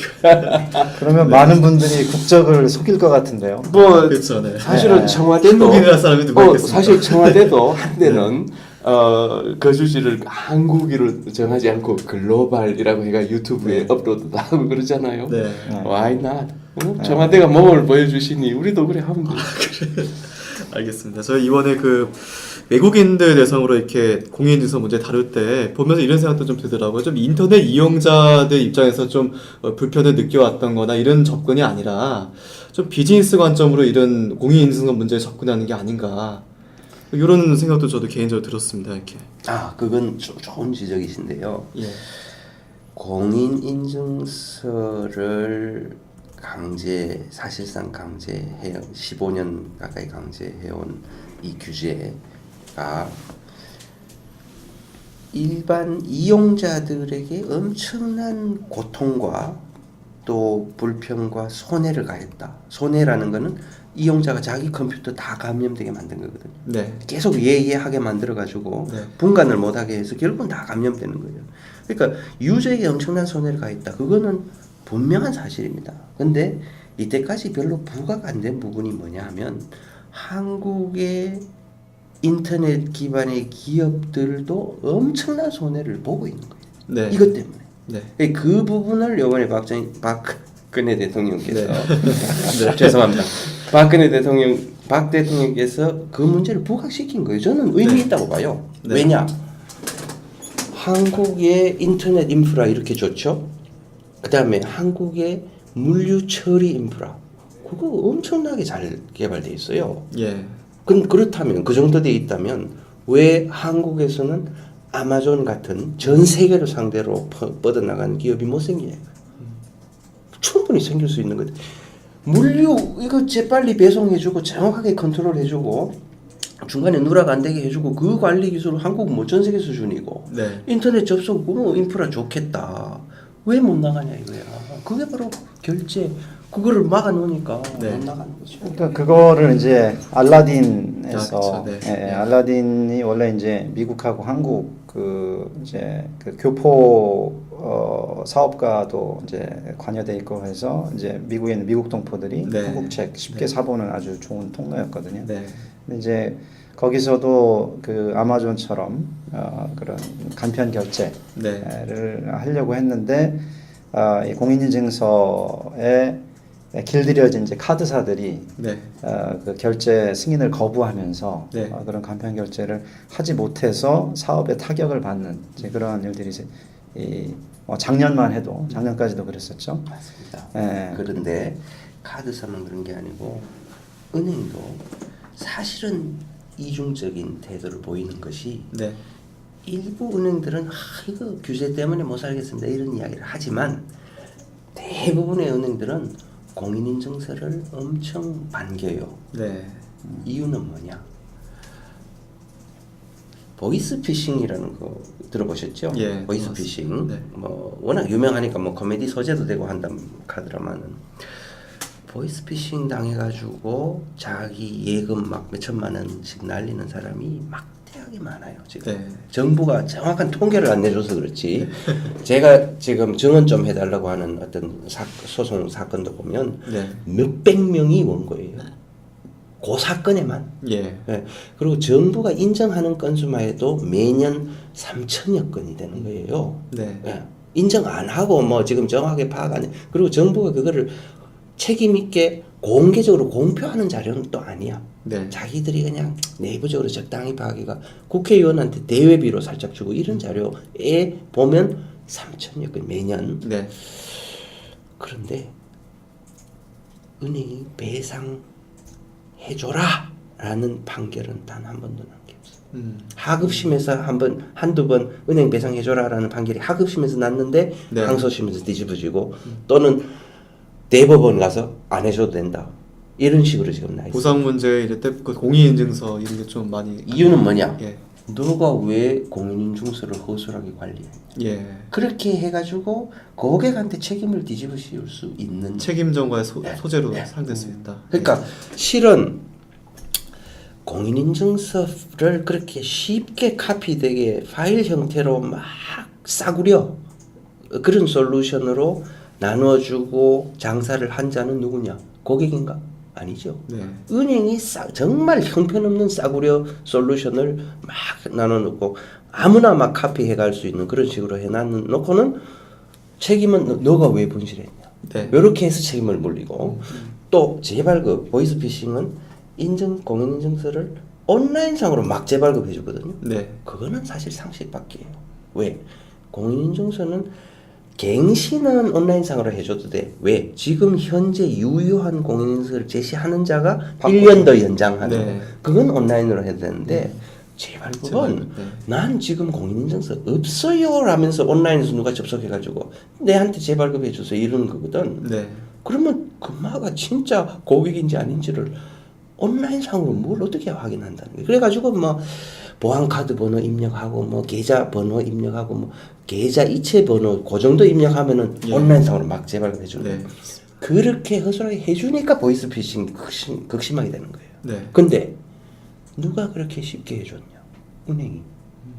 그러면 많은 분들이 국적을 속일 것 같은데요. 뭐 그렇죠. 네. 사실은 청와대도 한국인이라는 사람이 누가 있겠습니까? 사실 청와대도 한때는 거주지를 한국으로 정하지 않고 글로벌이라고 해가 유튜브에 업로드도 하고 그러잖아요. 네. Why not? 청와대가 몸을 보여주시니 우리도 그래 하면 돼. 알겠습니다. 저희 이번에 그 외국인들 대상으로 이렇게 공인인증서 문제 다룰 때 보면서 이런 생각도 좀 들더라고요. 좀 인터넷 이용자들 입장에서 좀 불편을 느껴왔던 거나 이런 접근이 아니라 좀 비즈니스 관점으로 이런 공인인증서 문제에 접근하는 게 아닌가. 이런 생각도 저도 개인적으로 들었습니다. 이렇게. 그건 좋은 지적이신데요. 예. 공인인증서를 사실상 강제해 15년 가까이 강제해온 이 규제가 일반 이용자들에게 엄청난 고통과 또 불편과 손해를 가했다. 손해라는 거는 이용자가 자기 컴퓨터 다 감염되게 만든 거거든요. 네. 계속 예예하게 만들어가지고 네. 분간을 못하게 해서 결국은 다 감염되는 거예요. 그러니까 유저에게 엄청난 손해를 가했다. 그거는 분명한 사실입니다. 근데 이때까지 별로 부각이 안 된 부분이 뭐냐 하면 한국의 인터넷 기반의 기업들도 엄청난 손해를 보고 있는 거예요. 네. 이것 때문에. 네. 그 부분을 이번에 박근혜 대통령께서 네. 죄송합니다. 박 대통령께서 그 문제를 부각시킨 거예요. 저는 의미 네. 있다고 봐요. 네. 왜냐? 한국의 인터넷 인프라 이렇게 좋죠. 그다음에 한국의 물류 처리 인프라 그거 엄청나게 잘 개발돼 있어요. 예. 그렇다면 그 정도 돼 있다면 왜 한국에서는 아마존 같은 전 세계를 상대로 뻗어나가는 기업이 못 생기냐? 충분히 생길 수 있는 거죠. 물류 이거 재빨리 배송해주고 정확하게 컨트롤해주고 중간에 누락 안 되게 해주고 그 관리 기술은 한국은 뭐 전 세계 수준이고 네. 인터넷 접속 뭐 인프라 좋겠다. 왜 못 나가냐 이거야. 그게 바로 결제 그거를 막아놓으니까 네. 못 나가는 거죠. 그러니까 그거를 이제 알라딘에서 아, 그쵸. 네. 예, 알라딘이 원래 이제 미국하고 한국 이제 그 교포 사업가도 이제 관여돼 있고 해서 이제 미국에 있는 미국 동포들이 네. 한국 책 쉽게 네. 사보는 아주 좋은 통로였거든요. 네. 근데 이제 거기서도 그 아마존처럼 그런 간편 결제를 네. 하려고 했는데 이 공인인증서에 길들여진 이제 카드사들이 네. 그 결제 승인을 거부하면서 네. 그런 간편 결제를 하지 못해서 사업에 타격을 받는 이제 그런 일들이 작년만 해도 작년까지도 그랬었죠. 맞습니다. 예. 그런데 카드사만 그런 게 아니고 은행도 사실은 이중적인 태도를 보이는 것이 네. 일부 은행들은 이거 규제 때문에 못 살겠습니다 이런 이야기를 하지만 대부분의 은행들은 공인인증서를 엄청 반겨요. 네. 이유는 뭐냐? 보이스피싱이라는 거 들어보셨죠? 예, 보이스피싱. 네. 뭐 워낙 유명하니까 뭐 코미디 소재도 되고 한단 카드라마는 보이스피싱 당해가지고 자기 예금 막 몇천만 원씩 날리는 사람이 막대하게 많아요. 지금 네. 정부가 정확한 통계를 안 내줘서 그렇지. 제가 지금 증언 좀 해달라고 하는 어떤 소송 사건도 보면 네. 몇백 명이 원고예요. 그 사건에만. 예. 네. 그리고 정부가 인정하는 건수만 해도 매년 3천여 건이 되는 거예요. 네. 네. 인정 안 하고 뭐 지금 정확하게 파악 안 해. 그리고 정부가 그거를 책임 있게 공개적으로 공표하는 자료는 또 아니야. 네. 자기들이 그냥 내부적으로 적당히 파악해가 국회의원한테 대외비로 살짝 주고 이런 자료에 보면 3천여 건 매년. 네. 그런데 은행이 배상해줘라 라는 판결은 단 한 번도 난 게 없어. 하급심에서 한두 번 은행 배상해줘라 라는 판결이 하급심에서 났는데 네. 항소심에서 뒤집어지고 또는 대법원 가서 안 해줘도 된다. 이런 식으로 지금 나 있어. 보상 문제 이제 그 공인인증서 이런 게 좀 많이 이유는 뭐냐? 예. 너가 왜 공인인증서를 허술하게 관리해? 예. 그렇게 해가지고 고객한테 책임을 뒤집어 씌울 수 있는 책임 전가의 네. 소재로 네. 사용될 수 있다. 그러니까 실은 공인인증서를 그렇게 쉽게 카피되게 파일 형태로 막 싸구려 그런 솔루션으로 나눠주고 장사를 한 자는 누구냐? 고객인가? 아니죠. 네. 은행이 정말 형편없는 싸구려 솔루션을 막 나눠놓고 아무나 막 카피해갈 수 있는 그런 식으로 해놓고는 책임은 너가 왜 분실했냐. 네. 이렇게 해서 책임을 물리고 또 재발급 보이스피싱은 공인인증서를 온라인상으로 막 재발급해 주거든요. 네. 그거는 사실 상식밖이에요. 왜? 공인인증서는 갱신은 온라인상으로 해줘도 돼. 왜? 지금 현재 유효한 공인인증서를 제시하는 자가 1년 더 연장하는 네. 그건 온라인으로 해야 되는데 재발급은 네. 난 지금 공인인증서 없어요 라면서 온라인에서 누가 접속해가지고 내한테 재발급 해줘서 이러는 거거든. 네. 그러면 금마가 진짜 고객인지 아닌지를 온라인상으로 뭘 어떻게 확인한다는 거예요. 그래가지고 뭐 보안카드 번호 입력하고 뭐 계좌 번호 입력하고 뭐 계좌 이체 번호 그 정도 입력하면은 예. 온라인상으로 막 재발해 주는 네. 거예요. 그렇게 허술하게 해주니까 보이스피싱이 극심하게 되는 거예요. 네. 근데 누가 그렇게 쉽게 해줬냐? 은행이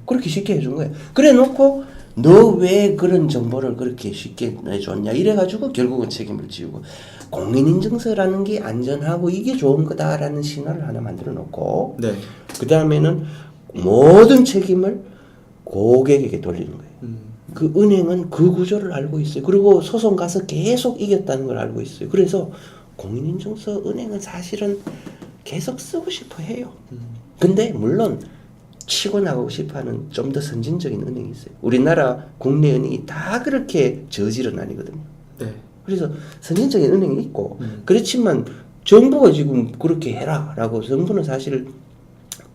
그렇게 쉽게 해준 거예요. 그래 놓고 너 왜 그런 정보를 그렇게 쉽게 내줬냐 이래가지고 결국은 책임을 지우고 공인인증서라는 게 안전하고 이게 좋은 거다라는 신화를 하나 만들어 놓고 네. 그 다음에는 모든 책임을 고객에게 돌리는 거예요. 그 은행은 그 구조를 알고 있어요. 그리고 소송 가서 계속 이겼다는 걸 알고 있어요. 그래서 공인인증서 은행은 사실은 계속 쓰고 싶어 해요. 근데 물론 치고 나가고 싶어하는 좀 더 선진적인 은행이 있어요. 우리나라 국내 은행이 다 그렇게 저질은 아니거든요. 네. 그래서 선진적인 은행이 있고 그렇지만 정부가 지금 그렇게 해라라고 정부는 사실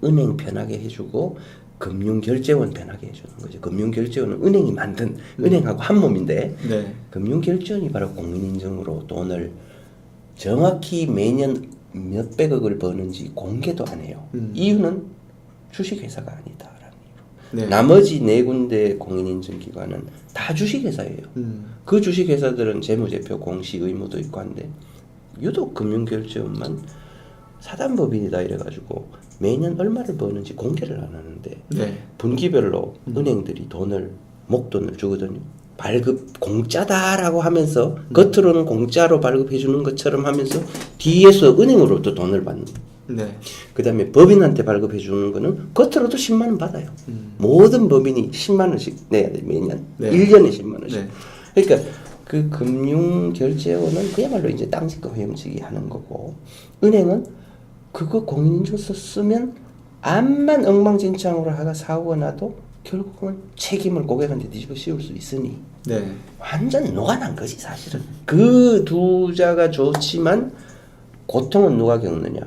은행 편하게 해주고 금융결제원 편하게 해주는 거죠. 금융결제원은 은행이 만든 은행하고 한 몸인데 네. 금융결제원이 바로 공인인증으로 돈을 정확히 매년 몇백억을 버는지 공개도 안 해요. 이유는 주식회사가 아니다라는 이유. 네. 나머지 네 군데 공인인증기관은 다 주식회사예요. 그 주식회사들은 재무제표 공시 의무도 있고 한데 유독 금융결제원만 사단법인이다 이래가지고 매년 얼마를 버는지 공개를 안 하는데 네. 분기별로 은행들이 목돈을 주거든요. 발급 공짜다라고 하면서 겉으로는 공짜로 발급해 주는 것처럼 하면서 뒤에서 은행으로부터 돈을 받는. 네. 그 다음에 법인한테 발급해 주는 거는 겉으로도 10만 원 받아요. 모든 법인이 10만 원씩 내야 돼 매년. 네. 1년에 10만 원씩. 네. 그러니까 그 금융결제원은 그야말로 이제 땅짓고 헤엄치기 하는 거고 은행은 그거 공인인증서 쓰면 암만 엉망진창으로 하가 사고가 나도 결국은 책임을 고객한테 뒤집어 씌울 수 있으니 네. 완전 녹아난 거지 사실은. 그 두 자가 좋지만 고통은 누가 겪느냐?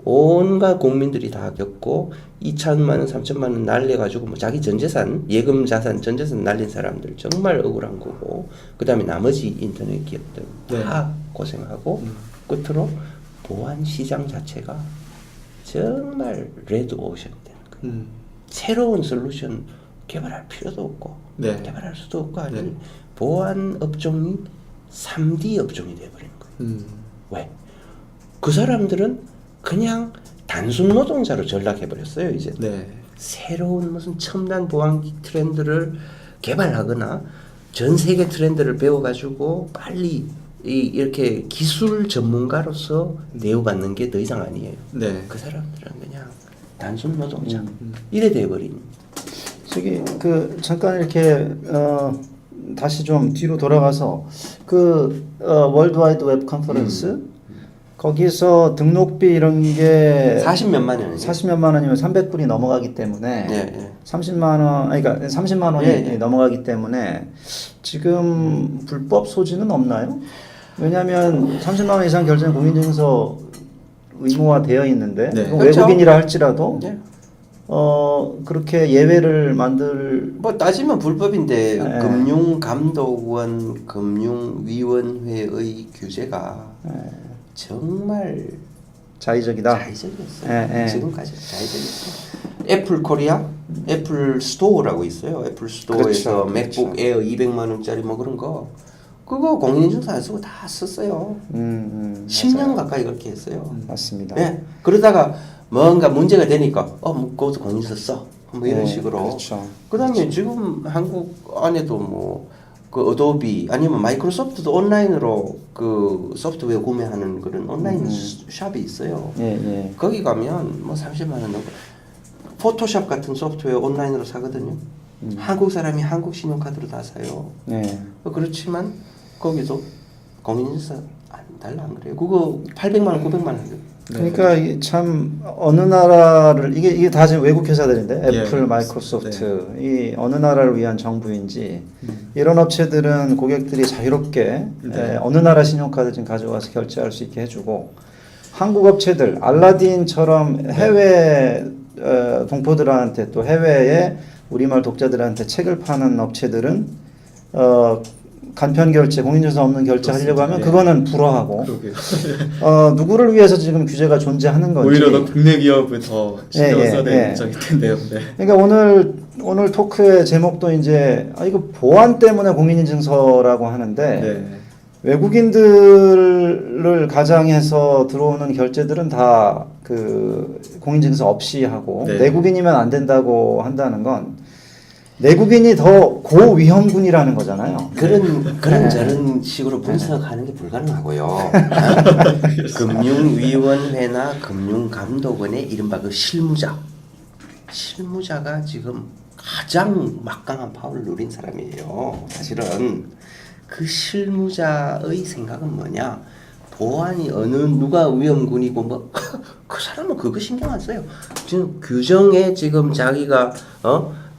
온갖 국민들이 다 겪고 2천만 원, 3천만 원 날려가지고 뭐 자기 전재산, 예금 자산, 전재산 날린 사람들 정말 억울한 거고 그 다음에 나머지 인터넷 기업들 다 고생하고 끝으로 보안 시장 자체가 정말 레드 오션 되는 거예요. 새로운 솔루션 개발할 필요도 없고 네. 개발할 수도 없고 하니 네. 보안 업종이 3D 업종이 돼버리는 거예요. 왜? 그 사람들은 그냥 단순 노동자로 전락해버렸어요 이제. 네. 새로운 무슨 첨단 보안 트렌드를 개발하거나 전 세계 트렌드를 배워가지고 빨리 이렇게 기술 전문가로서 대우받는 게 더 이상 아니에요. 네. 그 사람들은 그냥 단순 노동자 이래 돼버린. 저기 그 잠깐 이렇게 다시 좀 뒤로 돌아가서 그 월드와이드 웹 컨퍼런스 거기서 등록비 이런 게 40몇만 원이에요. 40몇만 원이면 300불이 넘어가기 때문에 네. 30만 원, 아니 그러니까 30만 원이 네. 넘어가기 때문에 지금 불법 소지는 없나요? 왜냐하면 30만 원 이상 결제는 공인증서 의무화 되어 있는데 네. 그렇죠. 외국인이라 할지라도 네. 그렇게 예외를 만들 뭐 따지면 불법인데 네. 금융감독원, 금융위원회의 규제가 정말 자의적이다. 자의적이었어요. 지금까지 자의적이었어요. 애플 코리아, 애플 스토어라고 있어요. 애플 스토어에서 그렇죠, 맥북 그렇죠. 에어 200만 원짜리 뭐 그런 거 그거 공인인증서 안 쓰고 다 썼어요. 10년 맞아요. 가까이 그렇게 했어요. 맞습니다. 네. 그러다가 뭔가 문제가 되니까 뭐 그것도 공인인증서 써. 뭐 이런 식으로. 그렇죠. 그다음에 지금 한국 안에도 뭐 그 어도비 아니면 마이크로소프트도 온라인으로 그 소프트웨어 구매하는 그런 온라인 샵이 있어요. 예. 거기 가면 뭐 30만 원 넘고 포토샵 같은 소프트웨어 온라인으로 사거든요. 한국 사람이 한국 신용카드로 다 사요. 네. 그렇지만 거기도 공인인증서 안 달라 안 그래요. 그거 800만 원, 900만 원. 그러니까 이게 참 어느 나라를 이게 다 지금 외국 회사들인데 애플, 예. 마이크로소프트 이 어느 나라를 위한 정부인지 이런 업체들은 고객들이 자유롭게 어느 나라 신용카드든 가져와서 결제할 수 있게 해주고 한국 업체들 알라딘처럼 해외 동포들한테 또 해외에 우리말 독자들한테 책을 파는 업체들은 간편 결제, 공인증서 없는 결제 하려고 하면 그거는 불허하고 그러게요. 누구를 위해서 지금 규제가 존재하는 건지 오히려 더 국내 기업을 더 신경을 써야 되는 입장일 텐데요. 네. 그러니까 오늘 토크의 제목도 이제 이거 보안 때문에 공인인증서라고 하는데 네. 외국인들을 가장해서 들어오는 결제들은 다 그 공인증서 없이 하고 네. 내국인이면 안 된다고 한다는 건 내국인이 더 고위험군이라는 거잖아요. 그런 저런 식으로 분석하는 게 불가능하고요. 금융위원회나 금융감독원의 이른바 그 실무자가 지금 가장 막강한 파워를 누린 사람이에요. 사실은 그 실무자의 생각은 뭐냐? 보안이 누가 위험군이고 뭐 그 사람은 그거 신경 안 써요. 지금 규정에 지금 자기가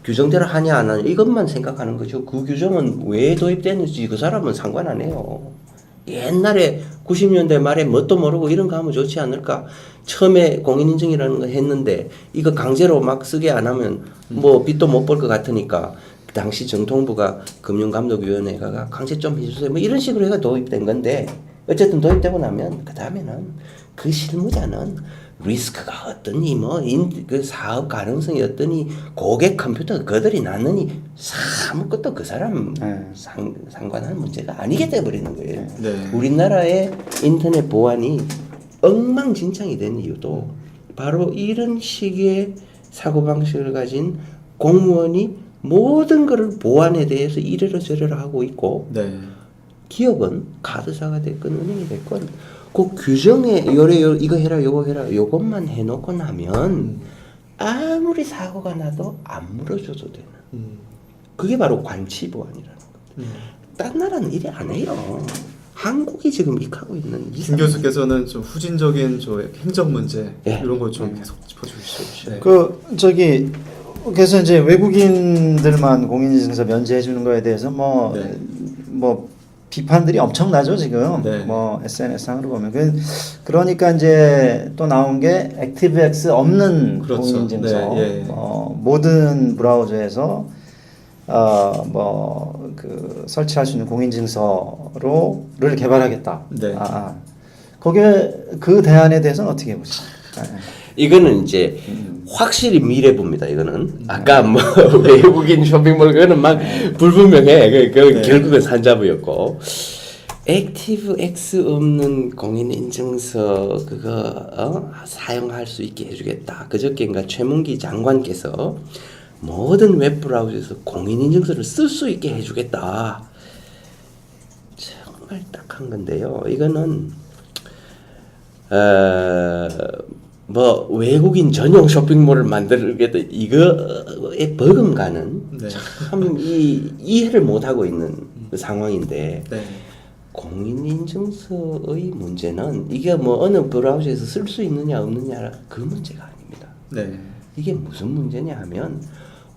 규정대로 하냐 안 하냐 이것만 생각하는 거죠. 그 규정은 왜 도입됐는지 그 사람은 상관 안 해요. 옛날에 90년대 말에 뭣도 모르고 이런 거 하면 좋지 않을까. 처음에 공인인증이라는 거 했는데 이거 강제로 막 쓰게 안 하면 뭐 빚도 못 벌 것 같으니까 당시 정통부가 금융감독위원회가 강제 좀 해주세요. 뭐 이런 식으로 해가 도입된 건데 어쨌든 도입되고 나면 그 다음에는 그 실무자는 리스크가 어떠니 그 사업 가능성이 어떠니 고객 컴퓨터 그들이 낳느니 아무것도 그 사람 상관할 문제가 아니게 돼버리는 거예요. 네. 우리나라의 인터넷 보안이 엉망진창이 된 이유도 바로 이런 식의 사고방식을 가진 공무원이 모든 것을 보안에 대해서 이래라 저래라 하고 있고 네. 기업은 카드사가 됐건 은행이 됐건 그 규정에 이거 해라 요거 해라 요것만 해놓고 나면 아무리 사고가 나도 안 물어줘도 되는 그게 바로 관치보안이라는 겁니다. 딴 나라는 이래 안 해요. 한국이 지금 익하고 있는 김 교수께서는 좀 후진적인 행정 문제 네. 이런 걸 좀 계속 짚어주시죠. 네. 그래서 이제 외국인들만 공인인증서 면제해 주는 거에 대해서 뭐 비판들이 엄청나죠 지금. 네. 뭐 SNS상으로 보면 그러니까 이제 또 나온 게 액티브엑스 없는 그렇죠. 공인인증서. 네, 예. 모든 브라우저에서 설치할 수 있는 공인증서를 개발하겠다. 네. 거기에 그 대안에 대해서는 어떻게 보시나요? 이거는 이제 확실히 미래부입니다. 이거는 아까 뭐 외국인 쇼핑몰 그거는 막 불분명해. 그 결국은 산자부였고 액티브 X 없는 공인 인증서 그거 사용할 수 있게 해주겠다. 그저께인가 최문기 장관께서 모든 웹브라우저에서 공인 인증서를 쓸 수 있게 해주겠다. 정말 딱한 건데요. 이거는 뭐 외국인 전용 쇼핑몰을 만들겠다 이거에 버금가는 네. 참 이해를 못 하고 있는 그 상황인데 네. 공인인증서의 문제는 이게 뭐 어느 브라우저에서 쓸 수 있느냐 없느냐 그 문제가 아닙니다. 네. 이게 무슨 문제냐 하면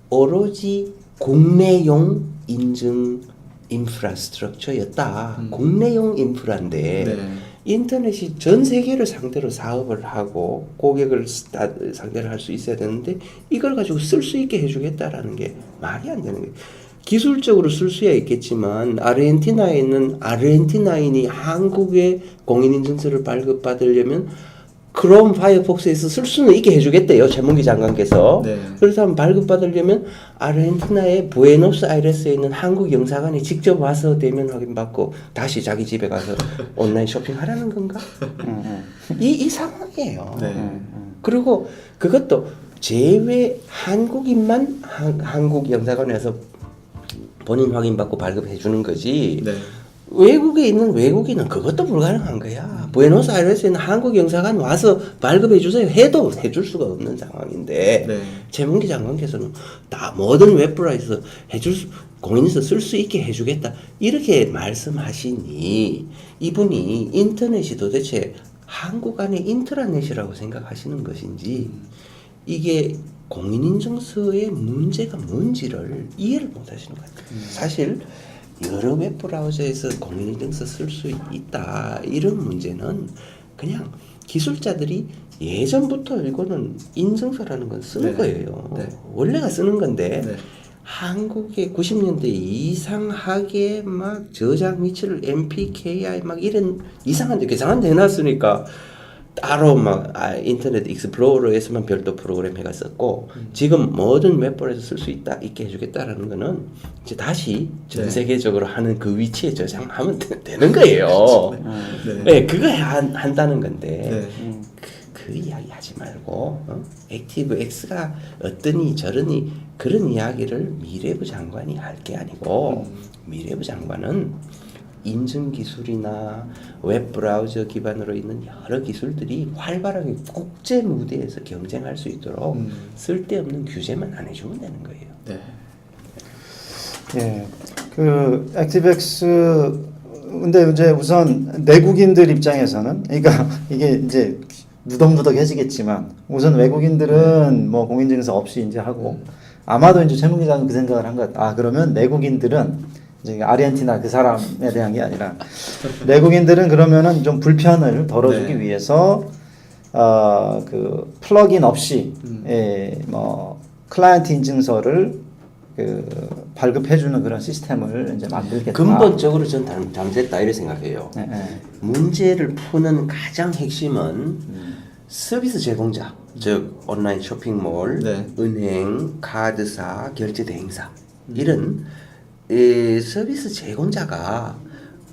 오로지 국내용 인증 인프라스트럭처였다. 국내용 인프라인데 네. 인터넷이 전 세계를 상대로 사업을 하고 고객을 상대로 할 수 있어야 되는데 이걸 가지고 쓸 수 있게 해주겠다라는 게 말이 안 되는 거예요. 기술적으로 쓸 수야 있겠지만 아르헨티나에 있는 아르헨티나인이 한국의 공인인증서를 발급받으려면 크롬 파이어폭스에서 쓸 수는 있게 해주겠대요. 최문기 장관께서. 네. 그래서 한번 발급받으려면 아르헨티나의 부에노스아이레스에 있는 한국 영사관이 직접 와서 대면 확인받고 다시 자기 집에 가서 온라인 쇼핑하라는 건가? 이 상황이에요. 네. 그리고 그것도 제외 한국인만 한국 영사관에 와서 본인 확인받고 발급해 주는 거지. 네. 외국에 있는 외국인은 그것도 불가능한 거야. 부에노스아이레스에 있는 한국 영사관 와서 발급해 주세요 해도 해줄 수가 없는 상황인데 네. 최문기 장관께서는 다 모든 웹브라우저에서 공인인증서 쓸 수 있게 해주겠다 이렇게 말씀하시니 이분이 인터넷이 도대체 한국 안의 인트라넷이라고 생각하시는 것인지 이게 공인인증서의 문제가 뭔지를 이해를 못 하시는 것 같아요. 사실 여러 웹브라우저에서 공인인증서 쓸 수 있다 이런 문제는 그냥 기술자들이 예전부터 이거는 인증서라는 건 쓰는 네. 거예요. 네. 원래가 쓰는 건데 네. 한국의 90년대 이상하게 막 저장 위치를 MPKI 막 이런 이상한 데 계산한 데 해놨으니까 따로 막 인터넷 익스플로러에서만 별도 프로그램 해갔었고 지금 모든 웹볼에서 쓸 수 있게 해주겠다라는 거는 이제 다시 전 세계적으로 하는 그 위치에 저장하면 되는 거예요. 네, 그거 한다는 건데 그 이야기 하지 말고 액티브 X가 어떠니 저러니 그런 이야기를 미래부 장관이 할 게 아니고 미래부 장관은 인증 기술이나 웹 브라우저 기반으로 있는 여러 기술들이 활발하게 국제 무대에서 경쟁할 수 있도록 쓸데없는 규제만 안 해주면 되는 거예요. 네. 예, 그 액티브엑스 근데 이제 우선 내국인들 입장에서는 그러니까 이게 이제 무덕무덕해지겠지만 우선 외국인들은 뭐 공인증서 없이 이제 하고 아마도 이제 최문 기자는 그 생각을 한 것. 아 그러면 내국인들은 이제 아르헨티나 그 사람에 대한 게 아니라 내국인들은 그러면은 좀 불편을 덜어주기 위해서 그 플러그인 없이 뭐 클라이언트 인증서를 그 발급해주는 그런 시스템을 이제 만들겠다. 근본적으로 전 잘못했다 이렇게 생각해요. 문제를 푸는 가장 핵심은 서비스 제공자, 즉 온라인 쇼핑몰, 은행, 카드사, 결제 대행사 이런 서비스 제공자가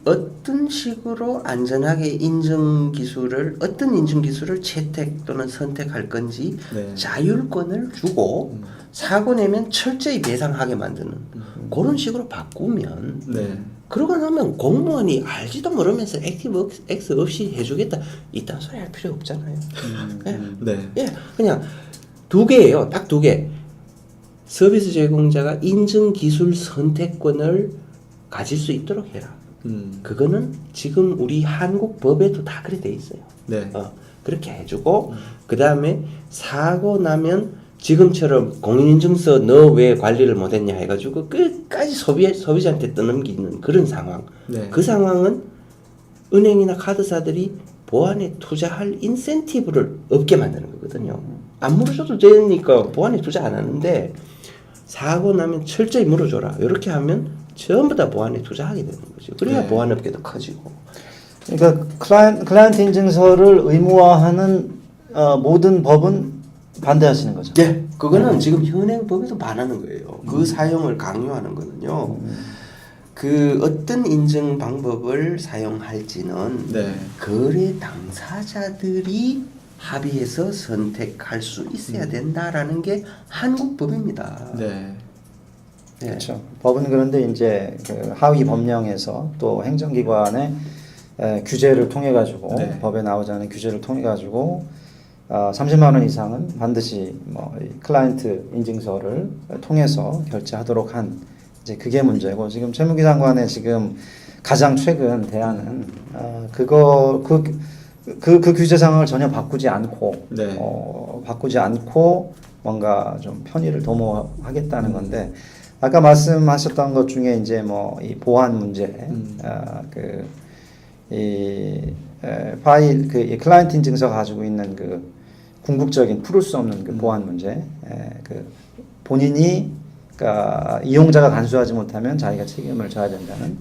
어떤 식으로 안전하게 어떤 인증 기술을 채택 또는 선택할 건지 자율권을 주고 사고 내면 철저히 배상하게 만드는 그런 식으로 바꾸면 그러고 나면 공무원이 알지도 모르면서 액티브 X 없이 해주겠다 이딴 소리 할 필요 없잖아요. 예, 그냥 두 개예요. 딱 두 개. 서비스 제공자가 인증 기술 선택권을 가질 수 있도록 해라. 그거는 지금 우리 한국 법에도 다 그렇게 돼 있어요. 그렇게 해주고 그 다음에 사고 나면 지금처럼 공인인증서 너 왜 관리를 못했냐 해가지고 끝까지 소비자한테 떠넘기는 그런 상황. 그 상황은 은행이나 카드사들이 보안에 투자할 인센티브를 없게 만드는 거거든요. 안 물어줘도 되니까 보안에 투자 안 하는데 사고 나면 철저히 물어줘라. 이렇게 하면 전부 다 보안에 투자하게 되는 거죠. 그래야 보안업계도 커지고. 그러니까 클라이언트 인증서를 의무화하는 모든 법은 반대하시는 거죠. 네, 그거는 지금 현행 법에도 반하는 거예요. 그 사용을 강요하는 거는요. 그 어떤 인증 방법을 사용할지는 거래 당사자들이 합의해서 선택할 수 있어야 된다라는 게 한국 법입니다. 그렇죠. 법은 그런데 이제 그 하위 법령에서 또 행정기관의 규제를 통해 가지고 법에 나오지 않은 규제를 통해 가지고 30만 원 이상은 반드시 뭐 클라이언트 인증서를 통해서 결제하도록 한 이제 그게 문제고 지금 최무기 장관의 지금 가장 최근 대안은 그 규제 상황을 전혀 바꾸지 않고 뭔가 좀 편의를 도모하겠다는 건데 아까 말씀하셨던 것 중에 이제 뭐 이 보안 문제 파일 이 클라이언트 인증서 가지고 있는 그 궁극적인 풀을 수 없는 그 보안 문제 그 본인이 그러니까 이용자가 간수하지 못하면 자기가 책임을 져야 된다는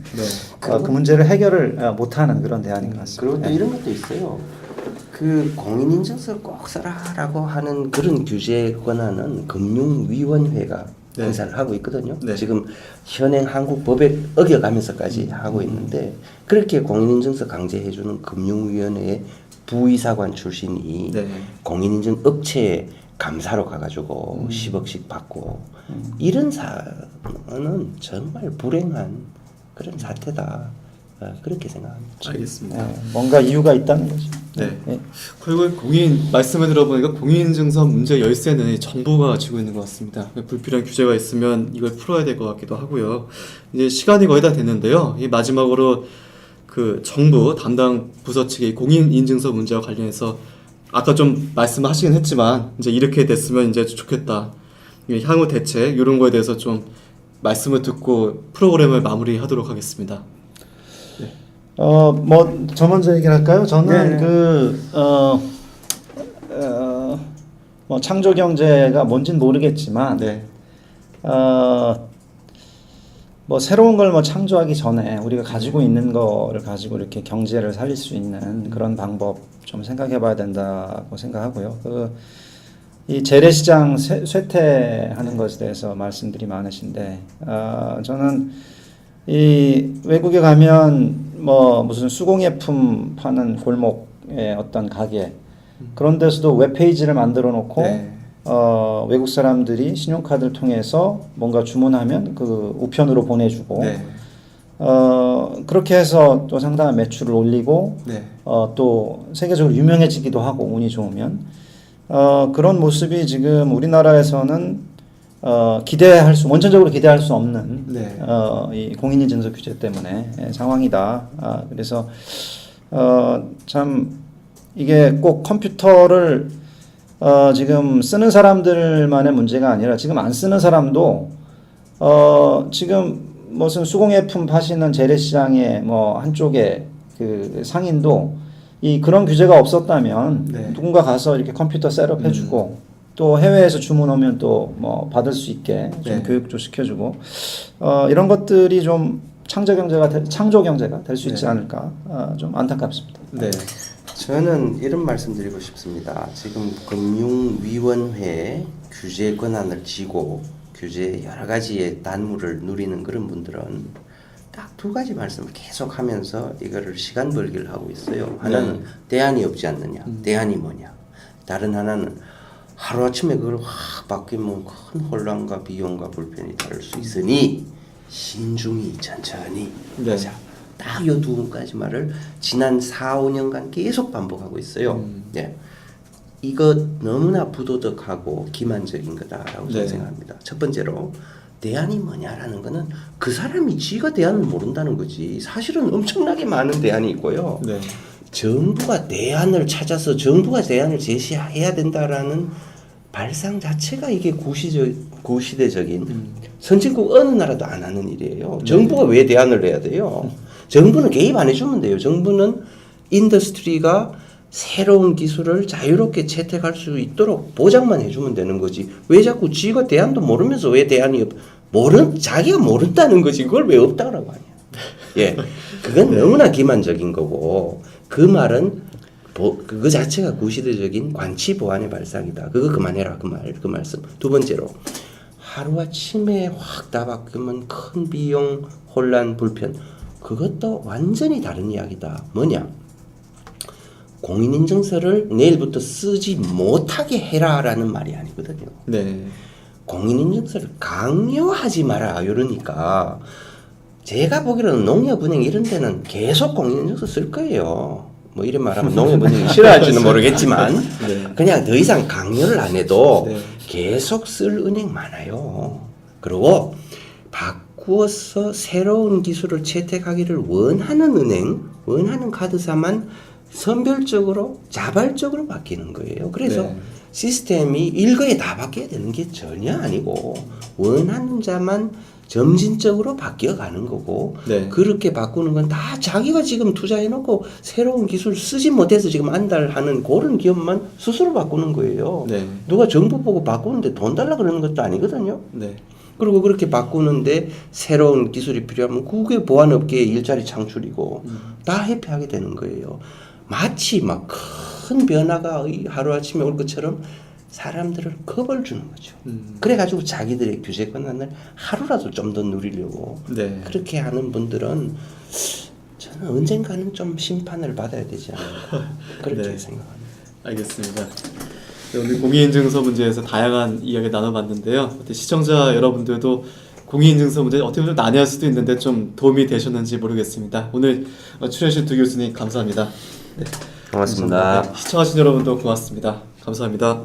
그 문제를 해결을 못하는 그런 대안인 것 같습니다. 그리고 또 이런 것도 있어요. 그 공인인증서를 꼭 써라라고 하는 그런 규제 권한은 금융위원회가 행사를 하고 있거든요. 지금 현행 한국 법에 어겨가면서까지 하고 있는데 그렇게 공인인증서 강제해주는 금융위원회의 부의사관 출신이 공인인증 업체에 감사로 가가지고 10억씩 받고 이런 사안은 정말 불행한 그런 사태다. 그렇게 생각합니다. 알겠습니다. 뭔가 이유가 있다는 거죠. 그리고 말씀을 들어보니까 공인인증서 문제 열쇠는 정부가 쥐고 있는 것 같습니다. 불필요한 규제가 있으면 이걸 풀어야 될 것 같기도 하고요. 이제 시간이 거의 다 됐는데요. 이 마지막으로 그 정부 담당 부서 측의 공인인증서 문제와 관련해서 아까 좀 말씀하시긴 했지만 이제 이렇게 됐으면 이제 좋겠다. 향후 대책 이런 거에 대해서 좀 말씀을 듣고 프로그램을 마무리하도록 하겠습니다. 뭐 저 먼저 얘기를 할까요? 저는 뭐 창조 경제가 뭔진 모르겠지만 뭐 새로운 걸 뭐 창조하기 전에 우리가 가지고 있는 거를 가지고 이렇게 경제를 살릴 수 있는 그런 방법 좀 생각해봐야 된다고 생각하고요. 이 재래시장 쇠퇴하는 것에 대해서 말씀들이 많으신데, 저는 이 외국에 가면 뭐 무슨 수공예품 파는 골목의 어떤 가게 그런 데서도 웹페이지를 만들어 놓고 네. 외국 사람들이 신용카드를 통해서 뭔가 주문하면 그 우편으로 보내주고 네. 그렇게 해서 또 상당한 매출을 올리고 네. 또 세계적으로 유명해지기도 하고 운이 좋으면 그런 모습이 지금 우리나라에서는 원천적으로 기대할 수 없는 네. 이 공인인증서 규제 때문에 상황이다. 그래서 참 이게 꼭 컴퓨터를 지금 쓰는 사람들만의 문제가 아니라 지금 안 쓰는 사람도 지금 무슨 수공예품 파시는 재래시장의 뭐 한쪽에 그 상인도 그런 규제가 없었다면 네. 누군가 가서 이렇게 컴퓨터 셋업 해주고 또 해외에서 주문 오면 또 뭐 받을 수 있게 좀 네. 교육도 시켜주고 이런 것들이 좀 창조 경제가 될 수 있지 네. 않을까 좀 안타깝습니다. 네. 저는 이런 말씀드리고 싶습니다. 지금 금융위원회 규제 권한을 쥐고 규제 여러 가지의 단물을 누리는 그런 분들은 딱 두 가지 말씀을 계속 하면서 이거를 시간 벌기를 하고 있어요. 하나는 대안이 없지 않느냐. 대안이 뭐냐. 다른 하나는 하루아침에 그걸 확 바뀌면 큰 혼란과 비용과 불편이 따를 수 있으니 신중히 천천히 하자. 딱 이 두 가지 말을 지난 4, 5년간 계속 반복하고 있어요. 네. 이거 너무나 부도덕하고 기만적인 거다라고 저는 생각합니다. 첫 번째로 대안이 뭐냐라는 거는 그 사람이 지가 대안을 모른다는 거지. 사실은 엄청나게 많은 대안이 있고요. 네. 정부가 대안을 찾아서 정부가 대안을 제시해야 된다라는 발상 자체가 이게 구시대적인 선진국 어느 나라도 안 하는 일이에요. 정부가 왜 대안을 내야 돼요? 정부는 개입 안 해주면 돼요. 정부는 인더스트리가 새로운 기술을 자유롭게 채택할 수 있도록 보장만 해주면 되는 거지. 왜 자꾸 지가 대안도 모르면서 왜 대안이 자기가 모른다는 거지. 그걸 왜 없다고 하냐. 예, 그건 너무나 기만적인 거고 그 말은 그 자체가 구시대적인 관치 보안의 발상이다. 그거 그만해라 그 말씀. 두 번째로 하루아침에 확 다 바뀌면 큰 비용, 혼란, 불편 그것도 완전히 다른 이야기다. 뭐냐? 공인인증서를 내일부터 쓰지 못하게 해라라는 말이 아니거든요. 네. 공인인증서를 강요하지 마라 이러니까 제가 보기로는 농협은행 이런 데는 계속 공인인증서 쓸 거예요. 뭐 이런 말하면 농협은행이 싫어할지는 모르겠지만 네. 그냥 더 이상 강요를 안 해도 네. 계속 쓸 은행 많아요. 그리고 바꾸어서 새로운 기술을 채택하기를 원하는 은행, 원하는 카드사만 선별적으로 자발적으로 바뀌는 거예요. 그래서 네. 시스템이 일거에 다 바뀌어야 되는 게 전혀 아니고 원하는 자만 점진적으로 바뀌어가는 거고 네. 그렇게 바꾸는 건 다 자기가 지금 투자해놓고 새로운 기술 쓰지 못해서 지금 안달하는 그런 기업만 스스로 바꾸는 거예요. 네. 누가 정부 보고 바꾸는데 돈 달라 그러는 것도 아니거든요. 네. 그리고 그렇게 바꾸는데 새로운 기술이 필요하면 그게 보안업계의 일자리 창출이고 다 회피하게 되는 거예요. 마치 막 큰 변화가 하루아침에 올 것처럼 사람들을 겁을 주는 거죠. 그래가지고 자기들의 규제 권한을 하루라도 좀 더 누리려고 네. 그렇게 하는 분들은 저는 언젠가는 좀 심판을 받아야 되지 않을까 그렇게 네. 생각합니다. 알겠습니다. 네, 오늘 공인인증서 문제에서 다양한 이야기 나눠봤는데요. 시청자 여러분들도 공인인증서 문제 어떻게 보면 좀 난해할 수도 있는데 좀 도움이 되셨는지 모르겠습니다. 오늘 출연해주신 두 교수님 감사합니다. 네. 고맙습니다. 시청하신 여러분도 고맙습니다. 감사합니다.